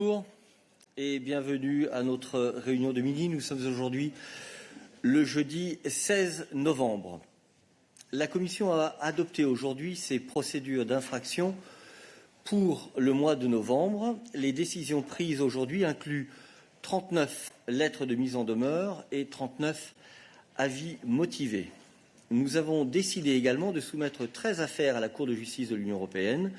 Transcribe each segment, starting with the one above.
Bonjour et bienvenue à notre réunion de midi. Nous sommes aujourd'hui le jeudi 16 novembre. La Commission a adopté aujourd'hui ses procédures d'infraction pour le mois de novembre. Les décisions prises aujourd'hui incluent 39 lettres de mise en demeure et 39 avis motivés. Nous avons décidé également de soumettre 13 affaires à la Cour de justice de l'Union européenne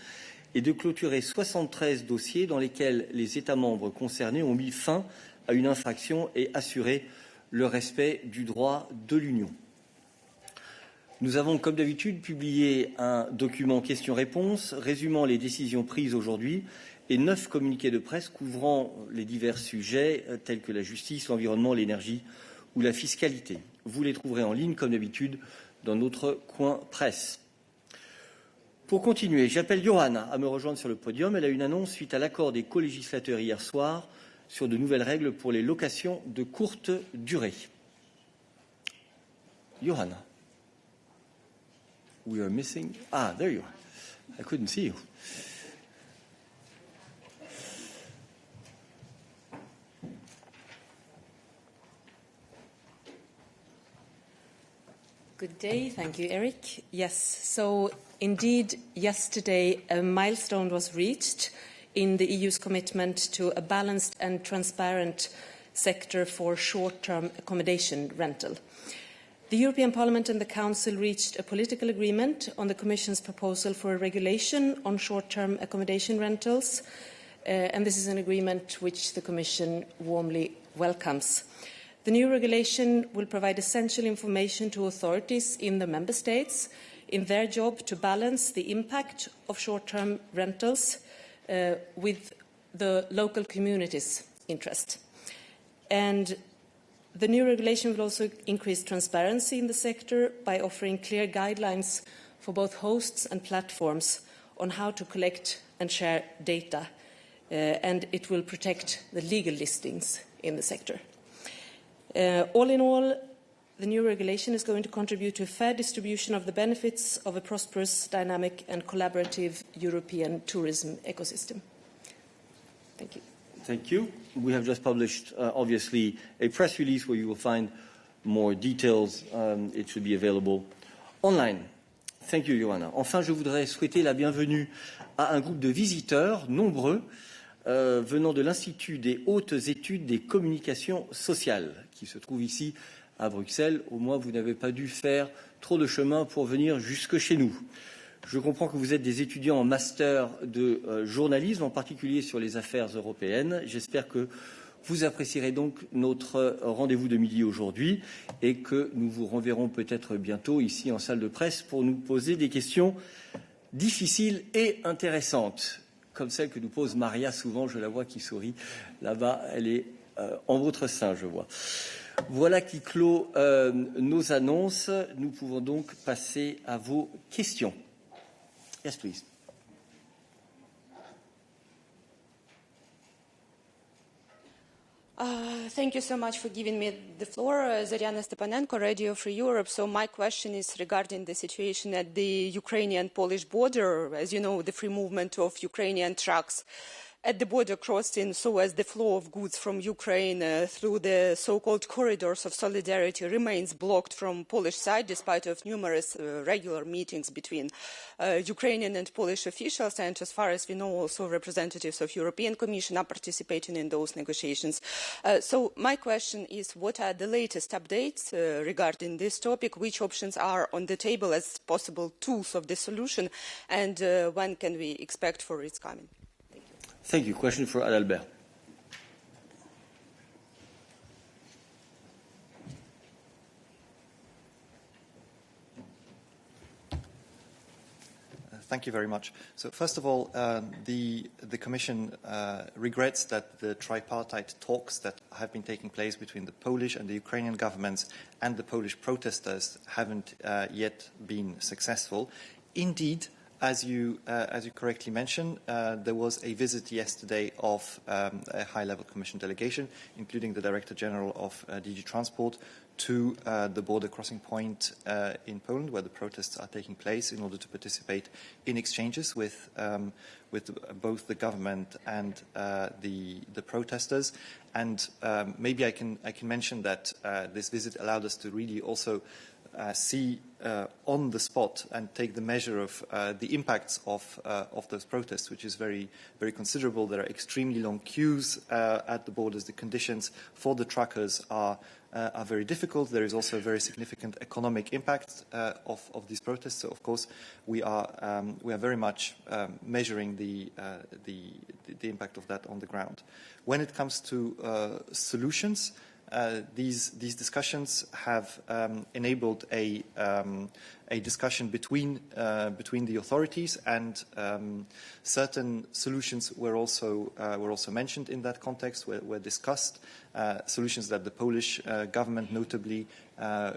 et de clôturer 73 dossiers dans lesquels les États membres concernés ont mis fin à une infraction et assuré le respect du droit de l'Union. Nous avons, comme d'habitude, publié un document questions-réponses résumant les décisions prises aujourd'hui et 9 communiqués de presse couvrant les divers sujets tels que la justice, l'environnement, l'énergie ou la fiscalité. Vous les trouverez en ligne, comme d'habitude, dans notre coin presse. Pour continuer, j'appelle Johanna à me rejoindre sur le podium. Elle a une annonce suite à l'accord des co-législateurs hier soir sur de nouvelles règles pour les locations de courte durée. Johanna. We are missing... Ah, there you are. I couldn't see you. Good day. Thank you, Eric. Yes, so indeed, yesterday a milestone was reached in the EU's commitment to a balanced and transparent sector for short-term accommodation rental. The European Parliament and the Council reached a political agreement on the Commission's proposal for a regulation on short-term accommodation rentals, and this is an agreement which the Commission warmly welcomes. The new regulation will provide essential information to authorities in the Member States in their job to balance the impact of short-term rentals with the local community's interest. And the new regulation will also increase transparency in the sector by offering clear guidelines for both hosts and platforms on how to collect and share data, and it will protect the legal listings in the sector. All in all, the new regulation is going to contribute to a fair distribution of the benefits of a prosperous, dynamic and collaborative European tourism ecosystem. Thank you. Thank you. We have just published, obviously, a press release where you will find more details. It should be available online. Thank you, Johanna. Enfin, je voudrais souhaiter la bienvenue à un groupe de visiteurs nombreux venant de l'Institut des hautes études des communications sociales, qui se trouve ici à Bruxelles. Au moins, vous n'avez pas dû faire trop de chemin pour venir jusque chez nous. Je comprends que vous êtes des étudiants en master de journalisme, en particulier sur les affaires européennes. J'espère que vous apprécierez donc notre rendez-vous de midi aujourd'hui et que nous vous renverrons peut-être bientôt ici en salle de presse pour nous poser des questions difficiles et intéressantes, comme celle que nous pose Maria souvent. Je la vois qui sourit là-bas. Elle est en votre sein, je vois. Voilà qui clôt nos annonces. Nous pouvons donc passer à vos questions. Yes, please. Thank you so much for giving me the floor. Zariana Stepanenko, Radio Free Europe. So my question is regarding the situation at the Ukrainian-Polish border. As you know, the free movement of Ukrainian trucks at the border crossing, so as the flow of goods from Ukraine through the so-called corridors of solidarity remains blocked from Polish side, despite of numerous regular meetings between Ukrainian and Polish officials, and as far as we know, also representatives of European Commission are participating in those negotiations. So my question is, what are the latest updates regarding this topic? Which options are on the table as possible tools of the solution, and when can we expect for its coming? Thank you. Question for Adalbert. Thank you very much. So first of all, the Commission regrets that the tripartite talks that have been taking place between the Polish and the Ukrainian governments and the Polish protesters haven't yet been successful. Indeed, As you correctly mentioned, there was a visit yesterday of a high-level Commission delegation, including the Director General of DG Transport, to the border crossing point in Poland, where the protests are taking place, in order to participate in exchanges with both the government and the protesters. And maybe I can mention that this visit allowed us to really also see on the spot and take the measure of the impacts of those protests, which is very, very considerable. There are extremely long queues at the borders. The conditions for the truckers are very difficult. There is also a very significant economic impact of these protests. So, of course, we are very much measuring the impact of that on the ground. When it comes to solutions, these discussions have enabled a discussion between the authorities, and certain solutions were also mentioned in that context. Were discussed solutions that the Polish government, notably,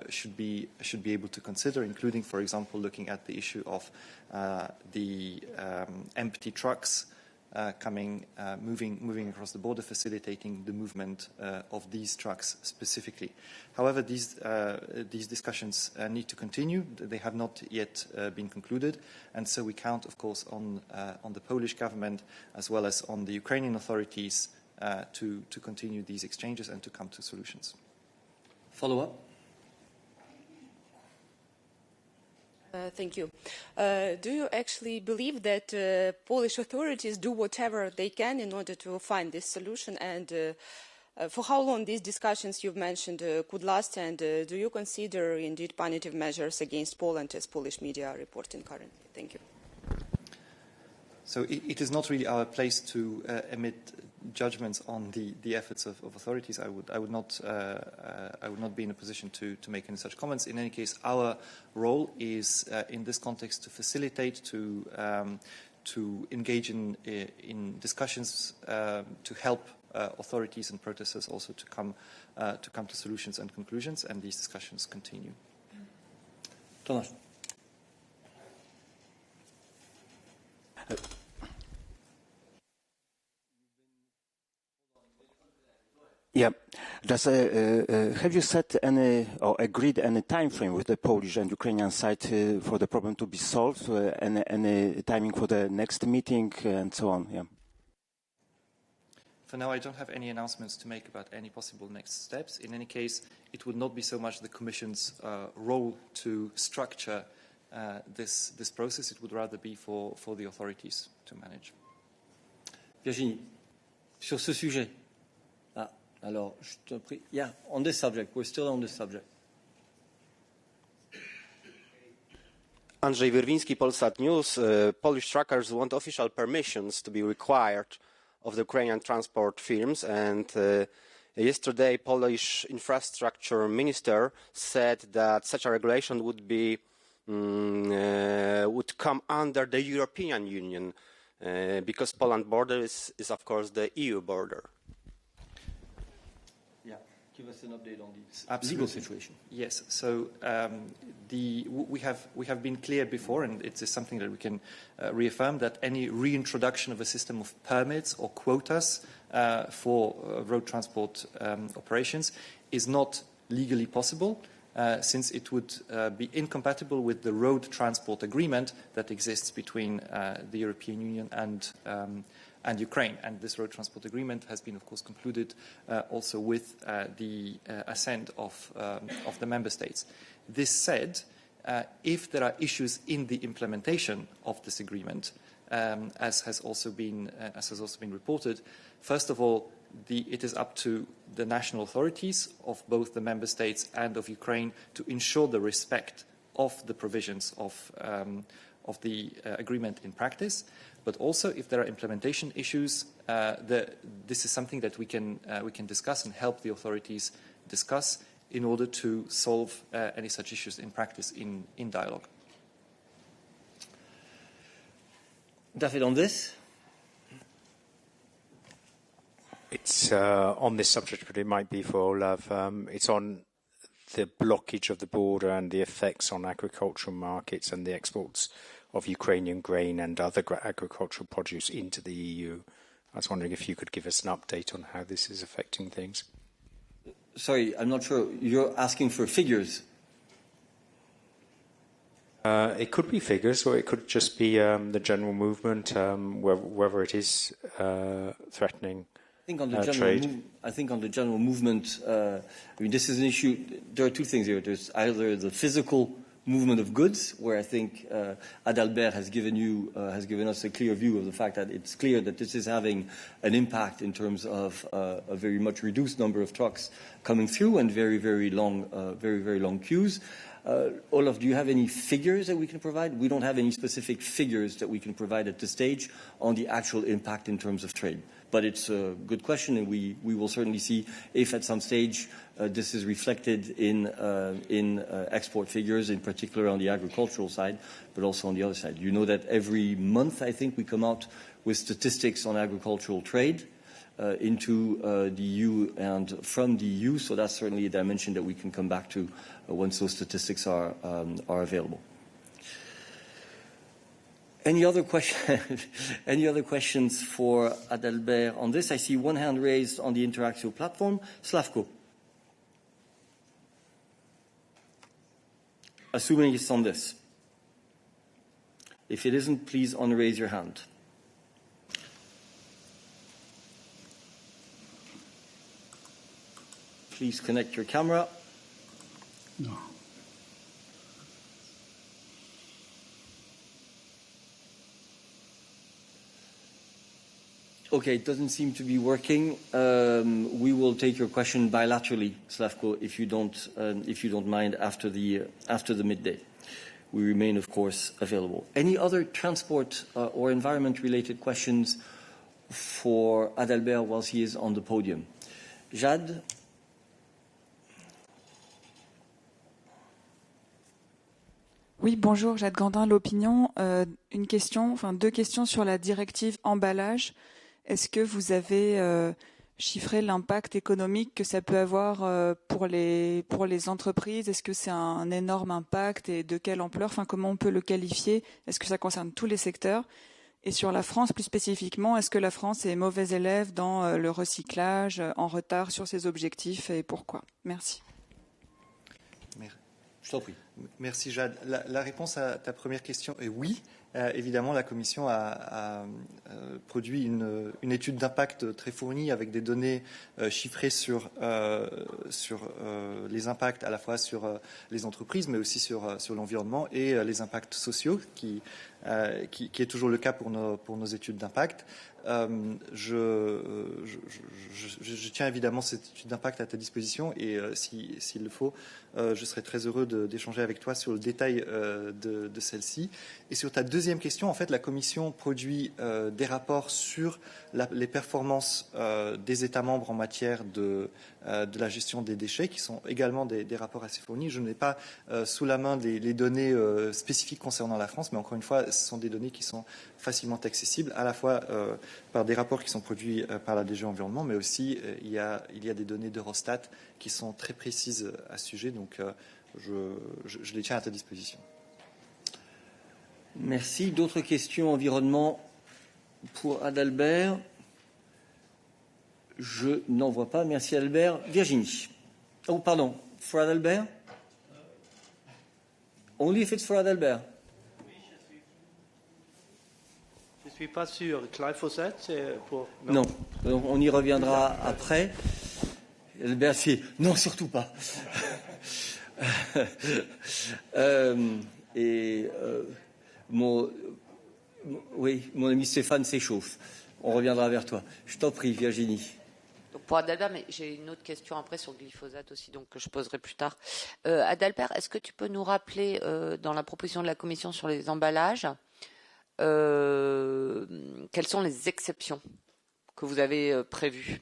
should be able to consider, including, for example, looking at the issue of the empty trucks moving across the border, facilitating the movement of these trucks specifically. However, these discussions need to continue. They have not yet been concluded, and so we count, of course, on the Polish government as well as on the Ukrainian authorities to continue these exchanges and to come to solutions. Follow-up? Thank you. Do you actually believe that Polish authorities do whatever they can in order to find this solution? And for how long these discussions you've mentioned could last? And do you consider indeed punitive measures against Poland, as Polish media are reporting currently? Thank you. So it is not really our place to emit judgments on the efforts of authorities. I would not be in a position to make any such comments. In any case, our role is in this context to facilitate, to engage in discussions, to help authorities and protesters also to come to solutions and conclusions, and these discussions continue. Thomas. Yeah. Have you set any or agreed any time frame with the Polish and Ukrainian side for the problem to be solved? Any timing for the next meeting and so on? Yeah. For now, I don't have any announcements to make about any possible next steps. In any case, it would not be so much the Commission's role to structure this process. It would rather be for the authorities to manage. Virginie, sur ce sujet. Alors, je te prie. Yeah, on this subject. We're still on this subject. Andrzej Wyrwiński, Polsat News. Polish truckers want official permissions to be required of the Ukrainian transport firms, and yesterday Polish infrastructure minister said that such a regulation would come under the European Union because Poland border is of course the EU border. Give us an update on the legal situation. Yes. So we have been clear before, and it is something that we can reaffirm, that any reintroduction of a system of permits or quotas for road transport operations is not legally possible, since it would be incompatible with the road transport agreement that exists between the European Union and Ukraine. And this road transport agreement has been, of course, concluded also with the assent of the member states. This said, if there are issues in the implementation of this agreement, as has also been reported, first of all, it is up to the national authorities of both the member states and of Ukraine to ensure the respect of the provisions of the agreement in practice. But also, if there are implementation issues, this is something that we can discuss and help the authorities discuss in order to solve any such issues in practice in dialogue. David, on this? It's on this subject, but it might be for Olav. It's on the blockage of the border and the effects on agricultural markets and the exports of Ukrainian grain and other agricultural produce into the EU. I was wondering if you could give us an update on how this is affecting things. Sorry, I'm not sure. You're asking for figures. It could be figures, or it could just be the general movement, whether it is threatening trade. I think on the general movement, I mean, this is an issue. There are two things here. There's either the physical movement of goods, where I think Adalbert has given us a clear view of the fact that it's clear that this is having an impact in terms of a very much reduced number of trucks coming through and very, very long queues. Olaf, do you have any figures that we can provide? We don't have any specific figures that we can provide at this stage on the actual impact in terms of trade. But it's a good question, and we will certainly see if at some stage this is reflected in export figures, in particular on the agricultural side, but also on the other side. You know that every month, I think, we come out with statistics on agricultural trade into the EU and from the EU, so that's certainly a dimension that we can come back to once those statistics are available. Any other questions for Adalbert on this? I see one hand raised on the Interactio platform. Slavko. Assuming it's on this. If it isn't, please unraise your hand. Please connect your camera. No. Okay, it doesn't seem to be working. We will take your question bilaterally, Slavko, if you don't mind, after the midday. We remain, of course, available. Any other transport or environment-related questions for Adalbert whilst he is on the podium? Jade? Oui, bonjour, Jade Gandin, l'Opinion. Deux questions sur la directive emballage. Est-ce que vous avez chiffré l'impact économique que ça peut avoir pour les entreprises? Est-ce que c'est un énorme impact et de quelle ampleur? Enfin, comment on peut le qualifier? Est-ce que ça concerne tous les secteurs? Et sur la France, plus spécifiquement, est-ce que la France est mauvais élève dans le recyclage, en retard sur ses objectifs et pourquoi? Merci. Je t'en prie. Merci Jade. La réponse à ta première question est oui. Évidemment, la Commission a produit une étude d'impact très fournie avec des données chiffrées sur les impacts à la fois sur les entreprises, mais aussi sur l'environnement et les impacts sociaux, qui est toujours le cas pour nos études d'impact. Je tiens évidemment cette étude d'impact à ta disposition et s'il le faut, je serai très heureux d'échanger avec toi sur le détail de celle-ci. Et sur ta deuxième question, en fait, la Commission produit des rapports sur les performances des États membres en matière de la gestion des déchets, qui sont également des rapports assez fournis. Je n'ai pas sous la main les données spécifiques concernant la France, mais encore une fois, ce sont des données qui sont facilement accessibles, à la fois par des rapports qui sont produits par la DG Environnement, mais aussi il y a des données d'Eurostat qui sont très précises à ce sujet, donc je les tiens à ta disposition. Merci. D'autres questions environnement pour Adalbert? Je n'en vois pas. Merci Adalbert. Virginie. Oh, pardon. For Adalbert? Only if it's for Adalbert. Je ne suis pas sûr. Glyphosate, c'est pour... Non. On y reviendra après. Adalbert, c'est... Non, surtout pas. Mon ami Stéphane s'échauffe. On reviendra vers toi. Je t'en prie, Virginie. Donc pour Adalbert, mais j'ai une autre question après sur le glyphosate aussi, donc que je poserai plus tard. Adalbert, est-ce que tu peux nous rappeler dans la proposition de la Commission sur les emballages, quelles sont les exceptions que vous avez prévues?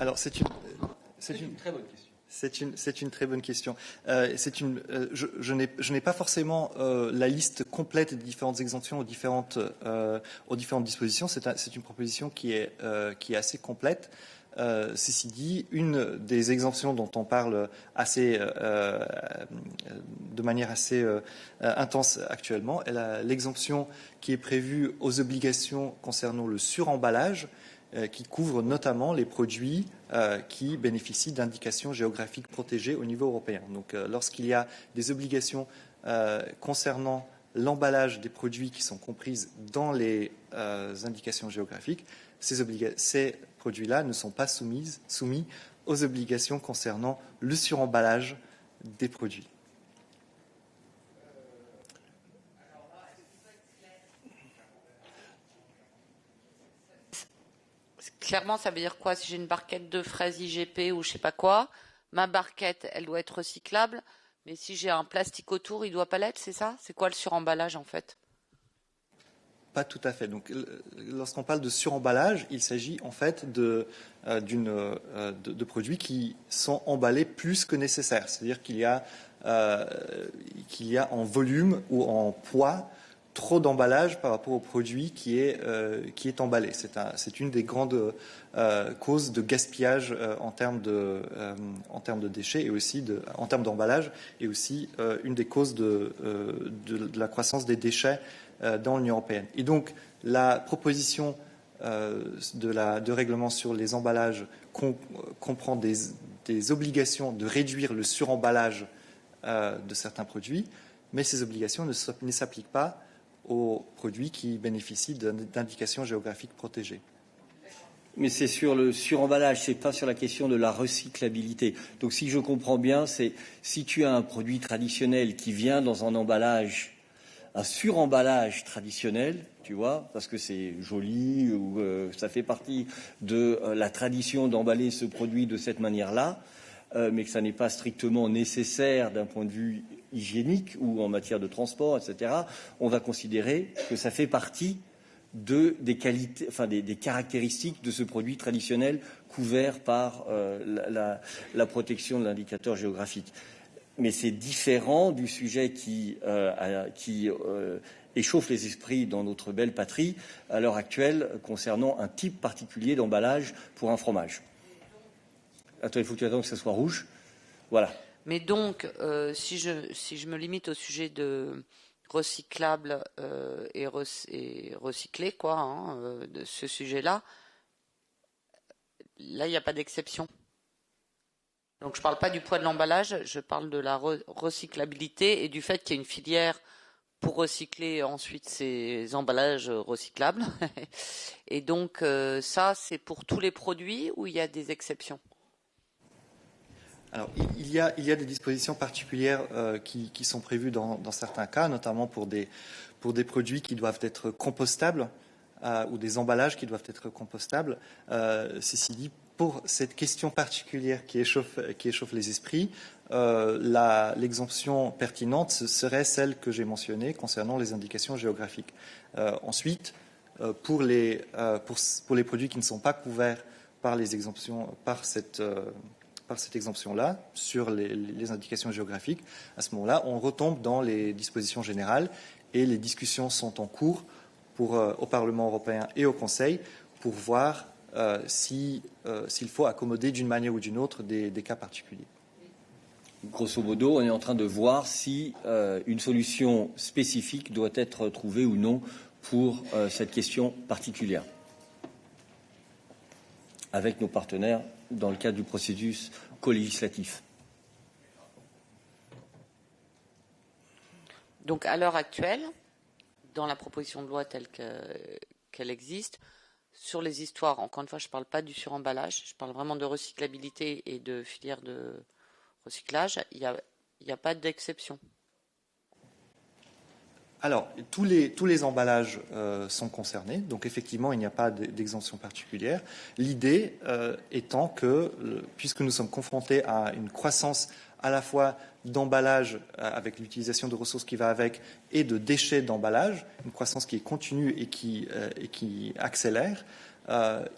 Alors c'est une très bonne question. C'est une très bonne question. Je n'ai pas forcément la liste complète des différentes exemptions aux différentes dispositions. C'est une proposition qui est assez complète. Ceci dit, une des exemptions dont on parle de manière assez intense actuellement est l'exemption qui est prévue aux obligations concernant le suremballage, qui couvre notamment les produits qui bénéficient d'indications géographiques protégées au niveau européen. Donc, lorsqu'il y a des obligations concernant l'emballage des produits qui sont comprises dans les indications géographiques, ces produits-là ne sont pas soumis aux obligations concernant le suremballage des produits. Clairement, ça veut dire quoi? Si j'ai une barquette de fraises IGP ou je sais pas quoi, ma barquette, elle doit être recyclable, mais si j'ai un plastique autour, il doit pas l'être, c'est ça? C'est quoi le suremballage en fait? Pas tout à fait. Donc, lorsqu'on parle de suremballage, il s'agit en fait de produits qui sont emballés plus que nécessaire. C'est-à-dire qu'il y a en volume ou en poids trop d'emballage par rapport au produit qui est emballé. C'est une des grandes causes de gaspillage en termes de déchets et aussi en termes d'emballage, et aussi une des causes de la croissance des déchets dans l'Union européenne. Et donc, la proposition de règlement sur les emballages comprend des obligations de réduire le suremballage de certains produits, mais ces obligations ne s'appliquent pas aux produits qui bénéficient d'indications géographiques protégées. Mais c'est sur le suremballage, c'est pas sur la question de la recyclabilité. Donc, si je comprends bien, c'est si tu as un produit traditionnel qui vient dans un emballage, un suremballage traditionnel, tu vois, parce que c'est joli ou ça fait partie de la tradition d'emballer ce produit de cette manière-là, mais que ça n'est pas strictement nécessaire d'un point de vue hygiénique ou en matière de transport, etc., on va considérer que ça fait partie des qualités, enfin des caractéristiques de ce produit traditionnel couvert par la protection de l'indicateur géographique. Mais c'est différent du sujet qui échauffe les esprits dans notre belle patrie à l'heure actuelle concernant un type particulier d'emballage pour un fromage. Attends, il faut que tu attendes que ça soit rouge. Voilà. Mais donc, si je me limite au sujet de recyclable et recyclé, quoi, de ce sujet-là, là, il n'y a pas d'exception. Donc, je ne parle pas du poids de l'emballage, je parle de la recyclabilité et du fait qu'il y a une filière pour recycler ensuite ces emballages recyclables. Et donc, ça, c'est pour tous les produits ou il y a des exceptions? Alors, il y a des dispositions particulières qui sont prévues dans certains cas, notamment pour des produits qui doivent être compostables ou des emballages qui doivent être compostables. Ceci dit, pour cette question particulière qui échauffe les esprits, l'exemption pertinente serait celle que j'ai mentionnée concernant les indications géographiques. Ensuite, pour les produits qui ne sont pas couverts par les exemptions, par cette exemption-là, sur les indications géographiques, à ce moment-là, on retombe dans les dispositions générales et les discussions sont en cours au Parlement européen et au Conseil pour voir s'il faut accommoder d'une manière ou d'une autre des cas particuliers. Grosso modo, on est en train de voir si une solution spécifique doit être trouvée ou non pour cette question particulière, avec nos partenaires dans le cadre du processus co-législatif. Donc, à l'heure actuelle, dans la proposition de loi telle qu'elle existe, sur les histoires, encore une fois, je ne parle pas du suremballage, je parle vraiment de recyclabilité et de filière de recyclage, il n'y a pas d'exception. Alors, tous les emballages sont concernés, donc effectivement, il n'y a pas d'exemption particulière. L'idée étant que, puisque nous sommes confrontés à une croissance à la fois d'emballage avec l'utilisation de ressources qui va avec et de déchets d'emballage, une croissance qui est continue et qui accélère,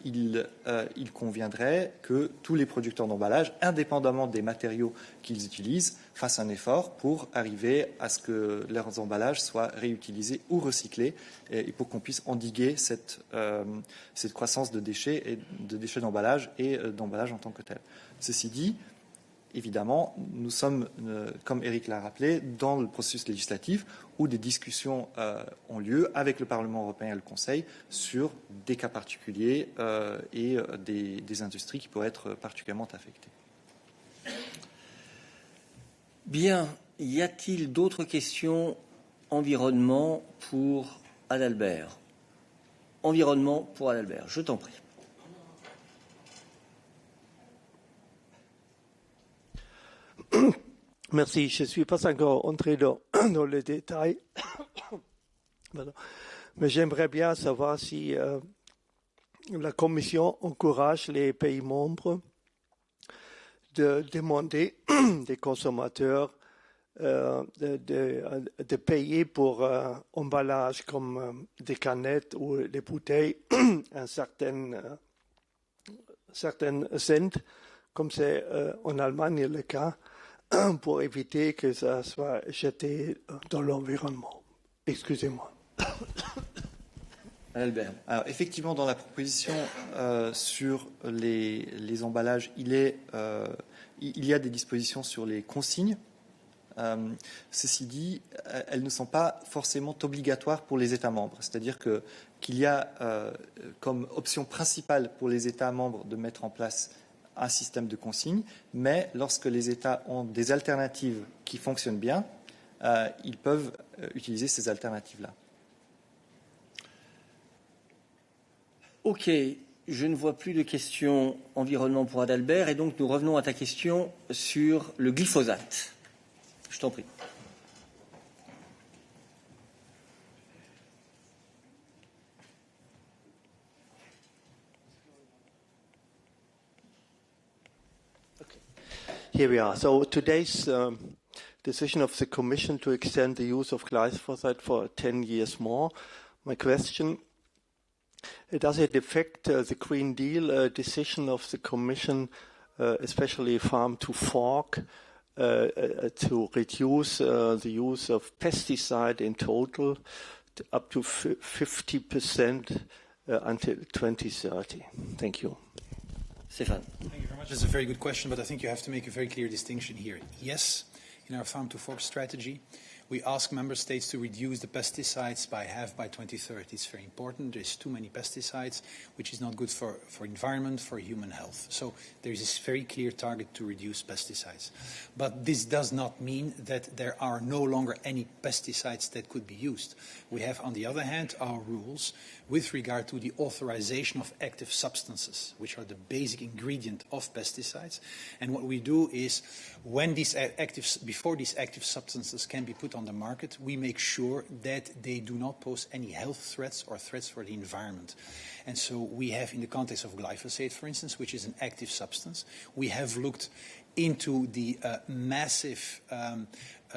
il conviendrait que tous les producteurs d'emballage, indépendamment des matériaux qu'ils utilisent, fassent un effort pour arriver à ce que leurs emballages soient réutilisés ou recyclés et pour qu'on puisse endiguer cette croissance de déchets d'emballage et d'emballage en tant que tel. Ceci dit, évidemment, nous sommes, comme Eric l'a rappelé, dans le processus législatif où des discussions ont lieu avec le Parlement européen et le Conseil sur des cas particuliers et des industries qui pourraient être particulièrement affectées. Bien, y a-t-il d'autres questions environnement pour Adalbert? Environnement pour Adalbert, je t'en prie. Merci. Je ne suis pas encore entré dans les détails, mais j'aimerais bien savoir si la Commission encourage les pays membres de demander des consommateurs de payer pour emballage comme des canettes ou des bouteilles un certain cent, comme c'est en Allemagne le cas, pour éviter que ça soit jeté dans l'environnement. Excusez-moi. Albert. Alors, effectivement, dans la proposition sur les emballages, il y a des dispositions sur les consignes. Ceci dit, elles ne sont pas forcément obligatoires pour les États membres. C'est-à-dire qu'il y a comme option principale pour les États membres de mettre en place un système de consigne, mais lorsque les États ont des alternatives qui fonctionnent bien, ils peuvent utiliser ces alternatives-là. Ok, je ne vois plus de questions environnement pour Adalbert, et donc nous revenons à ta question sur le glyphosate. Je t'en prie. Here we are. So today's decision of the Commission to extend the use of glyphosate for 10 years more. My question, does it affect the Green Deal decision of the Commission, especially farm to fork, to reduce the use of pesticide in total to up to 50% until 2030? Thank you. Stéphane. Thank you very much. That's a very good question, but I think you have to make a very clear distinction here. Yes, in our farm to fork strategy, we ask member states to reduce the pesticides by half by 2030. It's very important. There's too many pesticides, which is not good for environment, for human health. So there is this very clear target to reduce pesticides. But this does not mean that there are no longer any pesticides that could be used. We have, on the other hand, our rules with regard to the authorization of active substances, which are the basic ingredient of pesticides. And what we do is, when before these active substances can be put on the market, we make sure that they do not pose any health threats or threats for the environment. And so we have, in the context of glyphosate, for instance, which is an active substance, we have looked into the massive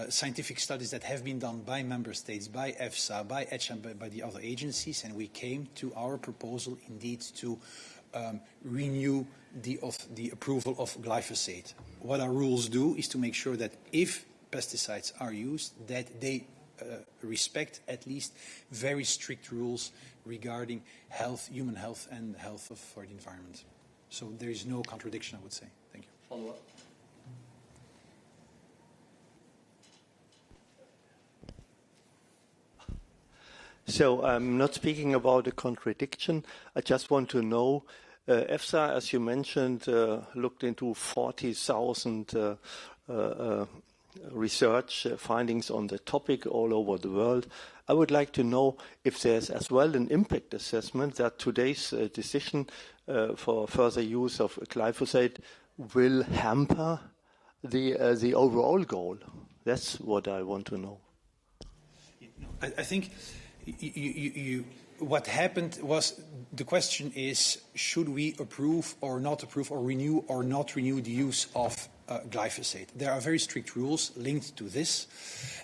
scientific studies that have been done by member states, by EFSA, by ECHA, by the other agencies, and we came to our proposal indeed to renew the approval of glyphosate. What our rules do is to make sure that if pesticides are used, that they respect at least very strict rules regarding health, human health, and health for the environment. So there is no contradiction, I would say. Thank you. Follow-up. So I'm not speaking about a contradiction. I just want to know, EFSA, as you mentioned, looked into 40,000 research findings on the topic all over the world. I would like to know if there's as well an impact assessment that today's decision for further use of glyphosate will hamper the overall goal. That's what I want to know. I think what happened was, the question is, should we approve or not approve, or renew or not renew the use of glyphosate. There are very strict rules linked to this,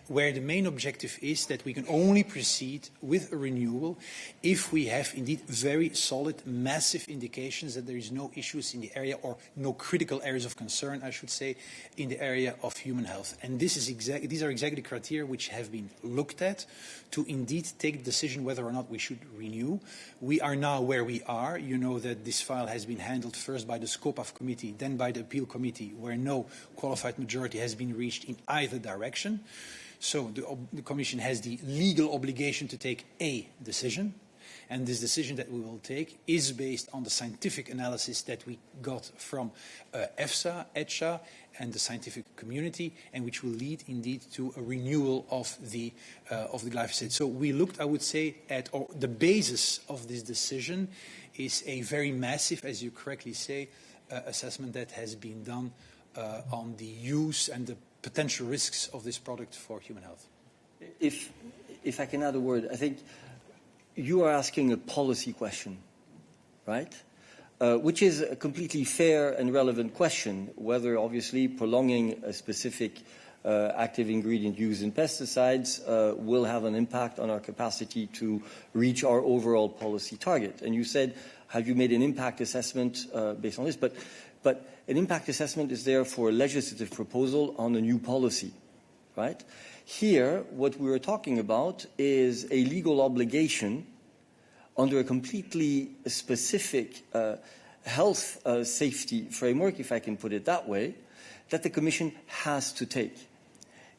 where the main objective is that we can only proceed with a renewal if we have indeed very solid, massive indications that there is no issues in the area, or no critical areas of concern, I should say, in the area of human health. And these are exactly the criteria which have been looked at to indeed take the decision whether or not we should renew. We are now where we are. You know that this file has been handled first by the SCOPAF committee, then by the appeal committee, where no qualified majority has been reached in either direction. So the Commission has the legal obligation to take a decision, and this decision that we will take is based on the scientific analysis that we got from EFSA, ECHA, and the scientific community, and which will lead indeed to a renewal of the glyphosate. So we looked, I would say, at, or the basis of this decision is a very massive, as you correctly say, assessment that has been done on the use and the potential risks of this product for human health. If I can add a word, I think you are asking a policy question, right? Which is a completely fair and relevant question, whether obviously prolonging a specific active ingredient used in pesticides will have an impact on our capacity to reach our overall policy target. And you said, have you made an impact assessment based on this? But an impact assessment is there for a legislative proposal on a new policy, right? Here, what we are talking about is a legal obligation under a completely specific health safety framework, if I can put it that way, that the Commission has to take.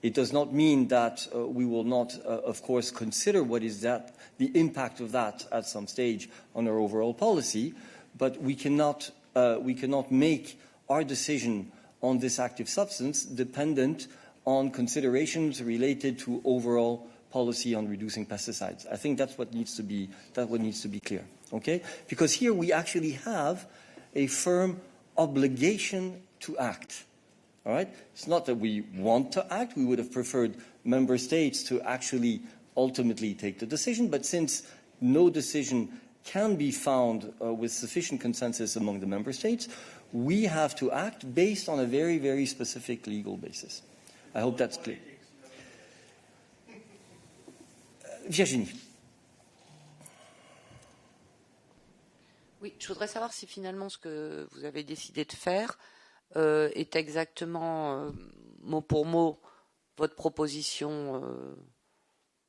It does not mean that we will not, of course, consider what is the impact of that at some stage on our overall policy, but we cannot make our decision on this active substance dependent on considerations related to overall policy on reducing pesticides. I think that's what needs to be clear, okay? Because here we actually have a firm obligation to act, all right? It's not that we want to act. We would have preferred member states to actually ultimately take the decision, but since no decision can be found with sufficient consensus among the member states, we have to act based on a very, very specific legal basis. I hope that's clear. Virginie. Oui, je voudrais savoir si finalement ce que vous avez décidé de faire est exactement mot pour mot votre proposition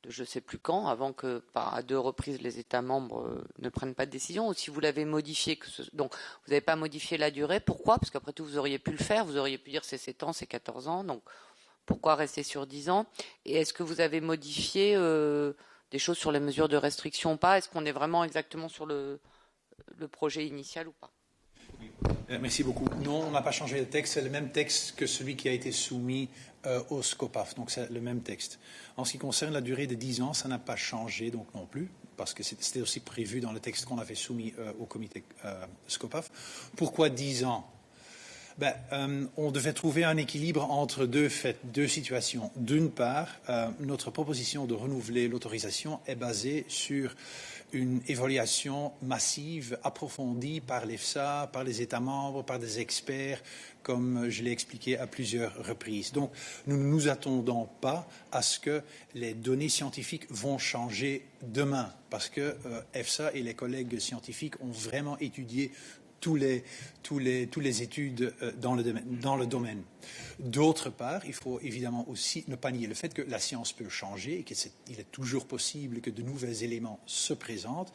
de je ne sais plus quand, avant que à 2 reprises les États membres ne prennent pas de décision, ou si vous l'avez modifié, donc vous n'avez pas modifié la durée. Pourquoi? Parce qu'après tout, vous auriez pu le faire, vous auriez pu dire c'est 7 ans, c'est 14 ans, donc pourquoi rester sur 10 ans? Et est-ce que vous avez modifié des choses sur les mesures de restriction ou pas? Est-ce qu'on est vraiment exactement sur le projet initial ou pas? Merci beaucoup. Non, on n'a pas changé de texte. C'est le même texte que celui qui a été soumis au SCOPAF. Donc c'est le même texte. En ce qui concerne la durée de 10 ans, ça n'a pas changé donc non plus, parce que c'était aussi prévu dans le texte qu'on avait soumis au comité SCOPAF. Pourquoi 10 ans? On devait trouver un équilibre entre deux situations. D'une part, notre proposition de renouveler l'autorisation est basée sur une évaluation massive, approfondie par l'EFSA, par les États membres, par des experts, comme je l'ai expliqué à plusieurs reprises. Donc, nous ne nous attendons pas à ce que les données scientifiques vont changer demain, parce que EFSA et les collègues scientifiques ont vraiment étudié tous les études dans le domaine. D'autre part, il faut évidemment aussi ne pas nier le fait que la science peut changer et qu'il est toujours possible que de nouveaux éléments se présentent.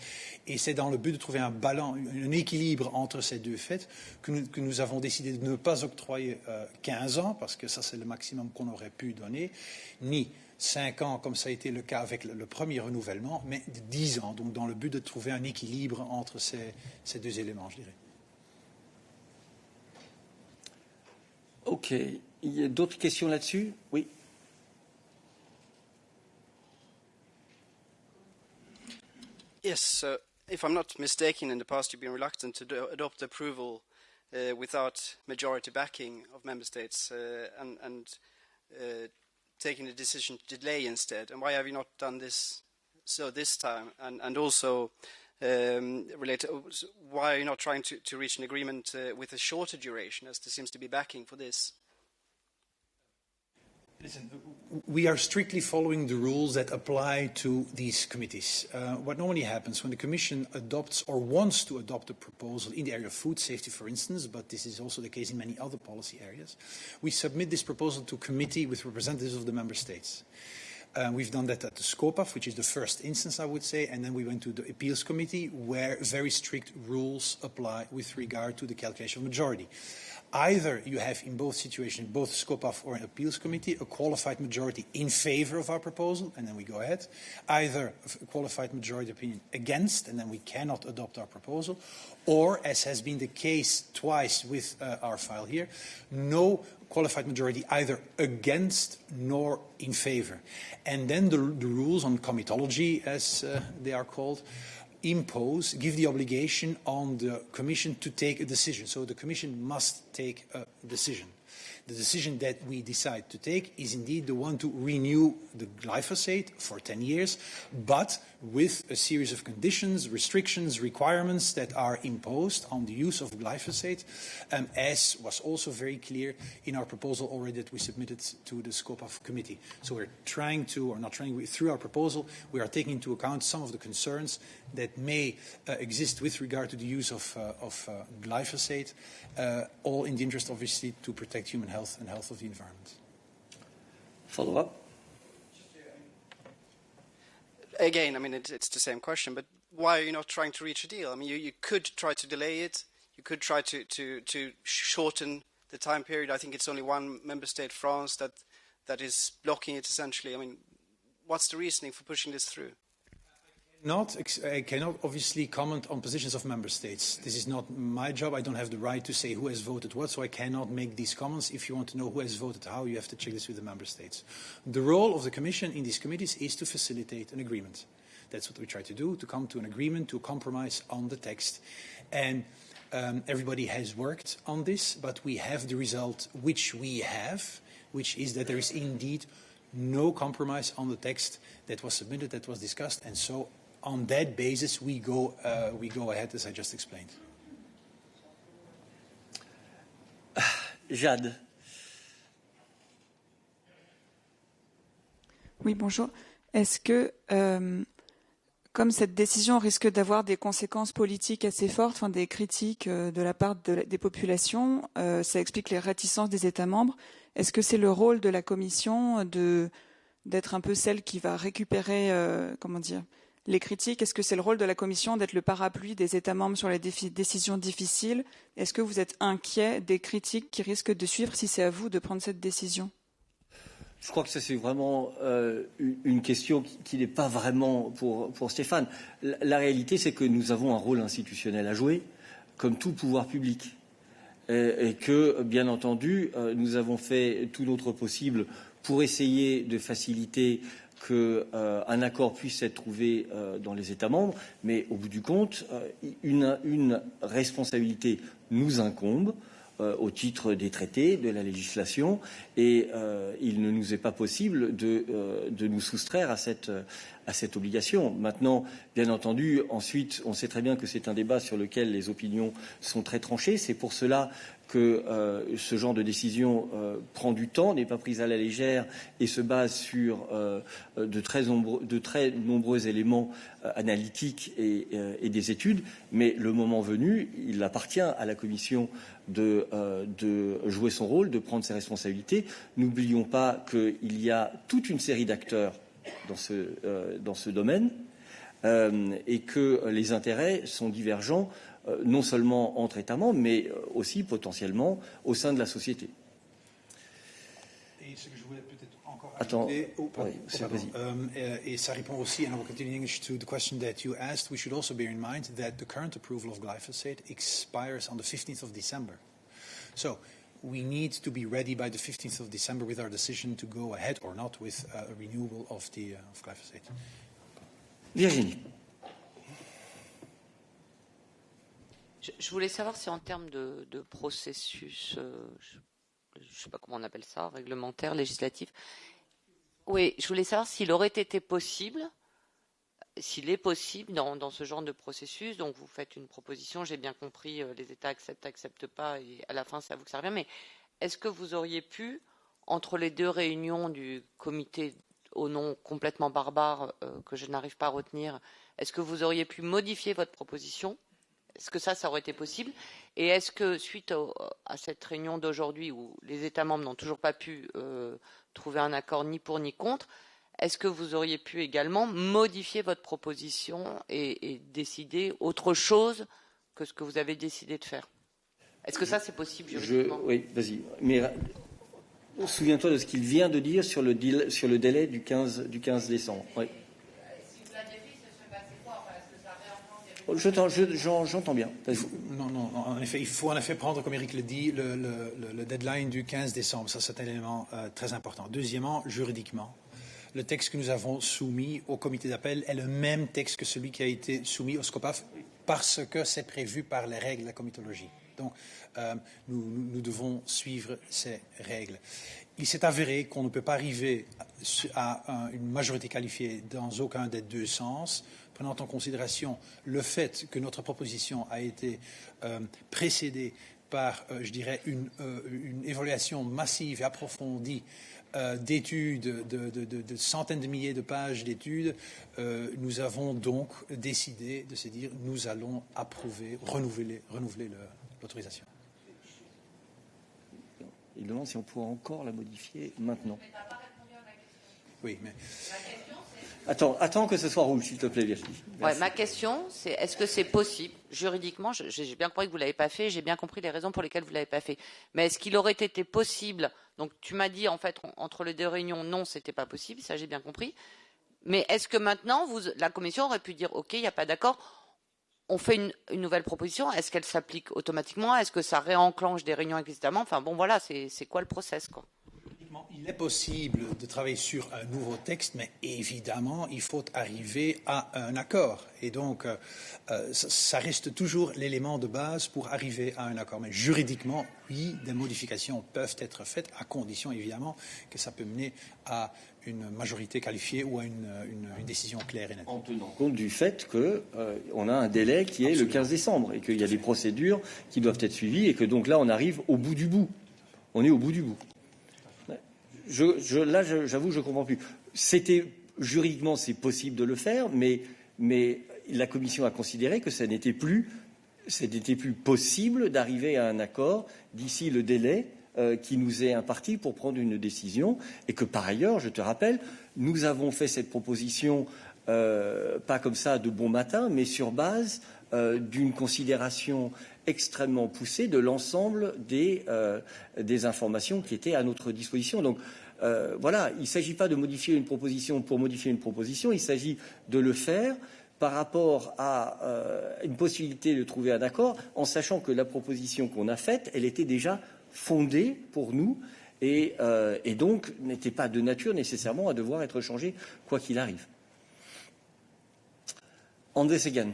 Et c'est dans le but de trouver un équilibre entre ces deux faits que nous avons décidé de ne pas octroyer 15 ans, parce que ça c'est le maximum qu'on aurait pu donner, ni 5 ans, comme ça a été le cas avec le premier renouvellement, mais 10 ans, donc dans le but de trouver un équilibre entre ces deux éléments, je dirais. Ok. Il y a d'autres questions là-dessus? Oui. Yes, if I'm not mistaken, in the past you've been reluctant to adopt approval without majority backing of member states and taking the decision to delay instead. And why have you not done this this time? And also related, why are you not trying to reach an agreement with a shorter duration, as there seems to be backing for this? Listen, we are strictly following the rules that apply to these committees. What normally happens when the Commission adopts or wants to adopt a proposal in the area of food safety, for instance, but this is also the case in many other policy areas, we submit this proposal to committee with representatives of the Member States. We've done that at the SCOPAF, which is the first instance, I would say, and then we went to the Appeals Committee, where very strict rules apply with regard to the calculation of majority. Either you have in both situations, both SCOPAF or an Appeals Committee, a qualified majority in favor of our proposal, and then we go ahead. Either a qualified majority opinion against, and then we cannot adopt our proposal. Or, as has been the case twice with our file here, no qualified majority either against nor in favor. And then the rules on comitology, as they are called, give the obligation on the Commission to take a decision. So the Commission must take a decision. The decision that we decide to take is indeed the one to renew the glyphosate for 10 years, but with a series of conditions, restrictions, requirements that are imposed on the use of glyphosate, as was also very clear in our proposal already that we submitted to the SCOPAF committee. So we're trying to, or not trying, through our proposal, we are taking into account some of the concerns that may exist with regard to the use of glyphosate, all in the interest, obviously, to protect human health and health of the environment. Follow-up? Again, I mean, it's the same question, but why are you not trying to reach a deal? I mean, you could try to delay it. You could try to shorten the time period. I think it's only one member state, France, that is blocking it, essentially. I mean, what's the reasoning for pushing this through? I cannot obviously comment on positions of member states. This is not my job. I don't have the right to say who has voted what, so I cannot make these comments. If you want to know who has voted how, you have to check this with the member states. The role of the Commission in these committees is to facilitate an agreement. That's what we try to do, to come to an agreement, to a compromise on the text. And everybody has worked on this, but we have the result which we have, which is that there is indeed no compromise on the text that was submitted, that was discussed, and so on that basis, we go ahead, as I just explained. Jade. Oui, bonjour. Est-ce que, comme cette décision risque d'avoir des conséquences politiques assez fortes, enfin, des critiques de la part des populations, ça explique les réticences des États membres, est-ce que c'est le rôle de la Commission d'être un peu celle qui va récupérer, les critiques? Est-ce que c'est le rôle de la Commission d'être le parapluie des États membres sur les décisions difficiles? Est-ce que vous êtes inquiet des critiques qui risquent de suivre si c'est à vous de prendre cette décision? Je crois que ça, c'est vraiment une question qui n'est pas vraiment pour Stéphane. La réalité, c'est que nous avons un rôle institutionnel à jouer, comme tout pouvoir public. Et que, bien entendu, nous avons fait tout notre possible pour essayer de faciliter qu'un accord puisse être trouvé dans les États membres, mais au bout du compte, une responsabilité nous incombe au titre des traités, de la législation, et il ne nous est pas possible de nous soustraire à cette obligation. Maintenant, bien entendu, ensuite, on sait très bien que c'est un débat sur lequel les opinions sont très tranchées. C'est pour cela que ce genre de décision prend du temps, n'est pas prise à la légère et se base sur de très nombreux éléments analytiques et des études. Mais le moment venu, il appartient à la Commission de jouer son rôle, de prendre ses responsabilités. N'oublions pas qu'il y a toute une série d'acteurs dans ce domaine et que les intérêts sont divergents non seulement entre États membres, mais aussi potentiellement au sein de la société. Et ce que je voulais peut-être encore ajouter, et ça répond aussi, and I will continue in English, to the question that you asked. We should also bear in mind that the current approval of glyphosate expires on the 15th of December. So we need to be ready by the 15th of December with our decision to go ahead or not with a renewal of glyphosate. Virginie. Je voulais savoir si en termes de processus, je ne sais pas comment on appelle ça, réglementaire, législatif, oui, je voulais savoir s'il aurait été possible, s'il est possible dans ce genre de processus, donc vous faites une proposition, j'ai bien compris, les États acceptent pas, et à la fin c'est à vous que ça revient, mais est-ce que vous auriez pu, entre les deux réunions du comité au nom complètement barbare que je n'arrive pas à retenir, est-ce que vous auriez pu modifier votre proposition? Est-ce que ça aurait été possible? Et est-ce que, suite à cette réunion d'aujourd'hui où les États membres n'ont toujours pas pu trouver un accord ni pour ni contre, est-ce que vous auriez pu également modifier votre proposition et décider autre chose que ce que vous avez décidé de faire? Est-ce que ça, c'est possible juridiquement? Oui, vas-y. Mais souviens-toi de ce qu'il vient de dire sur le délai du 15 décembre. Oui. J'entends bien. Non, en effet, il faut en effet prendre, comme Eric le dit, le deadline du 15 décembre. Ça, c'est un élément très important. Deuxièmement, juridiquement, le texte que nous avons soumis au comité d'appel est le même texte que celui qui a été soumis au SCOPAF parce que c'est prévu par les règles de la comitologie. Donc, nous devons suivre ces règles. Il s'est avéré qu'on ne peut pas arriver à une majorité qualifiée dans aucun des deux sens, prenant en considération le fait que notre proposition a été précédée par, je dirais, une évaluation massive et approfondie d'études, de centaines de milliers de pages d'études. Nous avons donc décidé de se dire nous allons approuver, renouveler l'autorisation. Il demande si on pourra encore la modifier maintenant. Oui, mais... Attends que ce soit rouge, s'il te plaît, Virginie. Ouais, ma question, c'est est-ce que c'est possible, juridiquement, j'ai bien compris que vous ne l'avez pas fait, j'ai bien compris les raisons pour lesquelles vous ne l'avez pas fait, mais est-ce qu'il aurait été possible, donc tu m'as dit, en fait, entre les deux réunions, non, ce n'était pas possible, ça j'ai bien compris, mais est-ce que maintenant, la Commission aurait pu dire, OK, il n'y a pas d'accord, on fait une nouvelle proposition, est-ce qu'elle s'applique automatiquement, est-ce que ça réenclenche des réunions avec les États membres, enfin bon, voilà, c'est quoi le process, quoi? Il est possible de travailler sur un nouveau texte, mais évidemment, il faut arriver à un accord. Et donc, ça reste toujours l'élément de base pour arriver à un accord. Mais juridiquement, oui, des modifications peuvent être faites, à condition, évidemment, que ça peut mener à une majorité qualifiée ou à une décision claire et nette. En tenant compte du fait qu'on a un délai qui est le 15 décembre et qu'il y a des procédures qui doivent être suivies et que donc là, on arrive au bout du bout. On est au bout du bout. Là, j'avoue, je ne comprends plus. Juridiquement, c'est possible de le faire, mais la Commission a considéré que ce n'était plus possible d'arriver à un accord d'ici le délai qui nous est imparti pour prendre une décision, et que par ailleurs, je te rappelle, nous avons fait cette proposition pas comme ça de bon matin, mais sur base d'une considération extrêmement poussée de l'ensemble des informations qui étaient à notre disposition. Donc voilà, il ne s'agit pas de modifier une proposition pour modifier une proposition, il s'agit de le faire par rapport à une possibilité de trouver un accord, en sachant que la proposition qu'on a faite, elle était déjà fondée pour nous et donc n'était pas de nature nécessairement à devoir être changée quoi qu'il arrive. André Segan.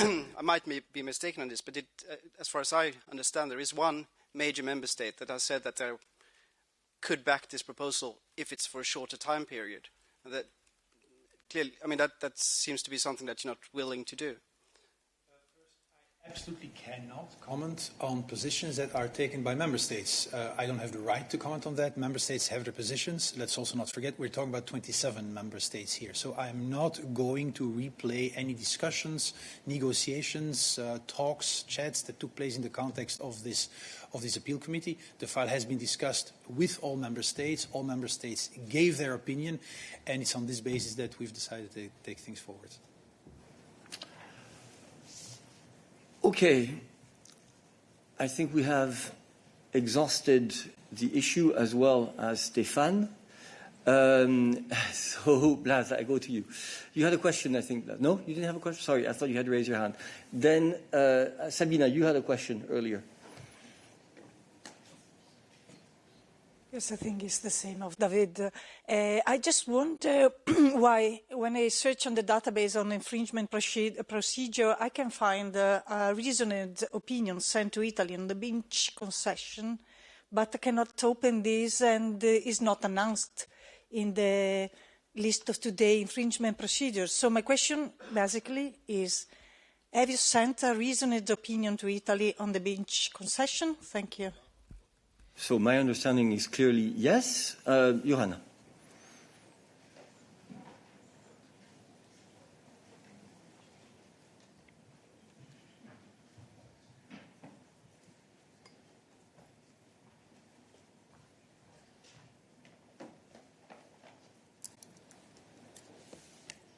I might be mistaken on this, but as far as I understand, there is one major member state that has said that they could back this proposal if it's for a shorter time period. And that clearly, I mean, that seems to be something that you're not willing to do. Absolutely cannot comment on positions that are taken by member states. I don't have the right to comment on that. Member states have their positions. Let's also not forget we're talking about 27 member states here. So I'm not going to replay any discussions, negotiations, talks, chats that took place in the context of this appeal committee. The file has been discussed with all member states. All member states gave their opinion, and it's on this basis that we've decided to take things forward. Okay, I think we have exhausted the issue as well as Stefan. So, Blas, I go to you. You had a question, I think. No, you didn't have a question? Sorry, I thought you had to raise your hand. Then, Sabina, you had a question earlier. Yes, I think it's the same of David. I just wonder why, when I search on the database on infringement procedure, I can find a reasoned opinion sent to Italy on the beach concession, but I cannot open this and is not announced in the list of today infringement procedures. So my question basically is, Have you sent a reasoned opinion to Italy on the beach concession? Thank you. So my understanding is clearly yes. Johanna.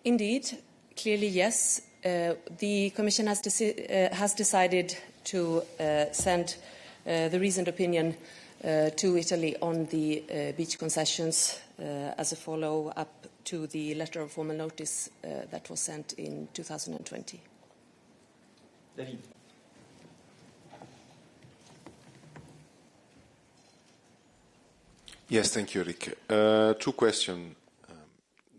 Indeed, clearly yes. The Commission has decided to send the reasoned opinion to Italy on the beach concessions as a follow-up to the letter of formal notice that was sent in 2020. David. Yes, thank you, Eric. Two questions.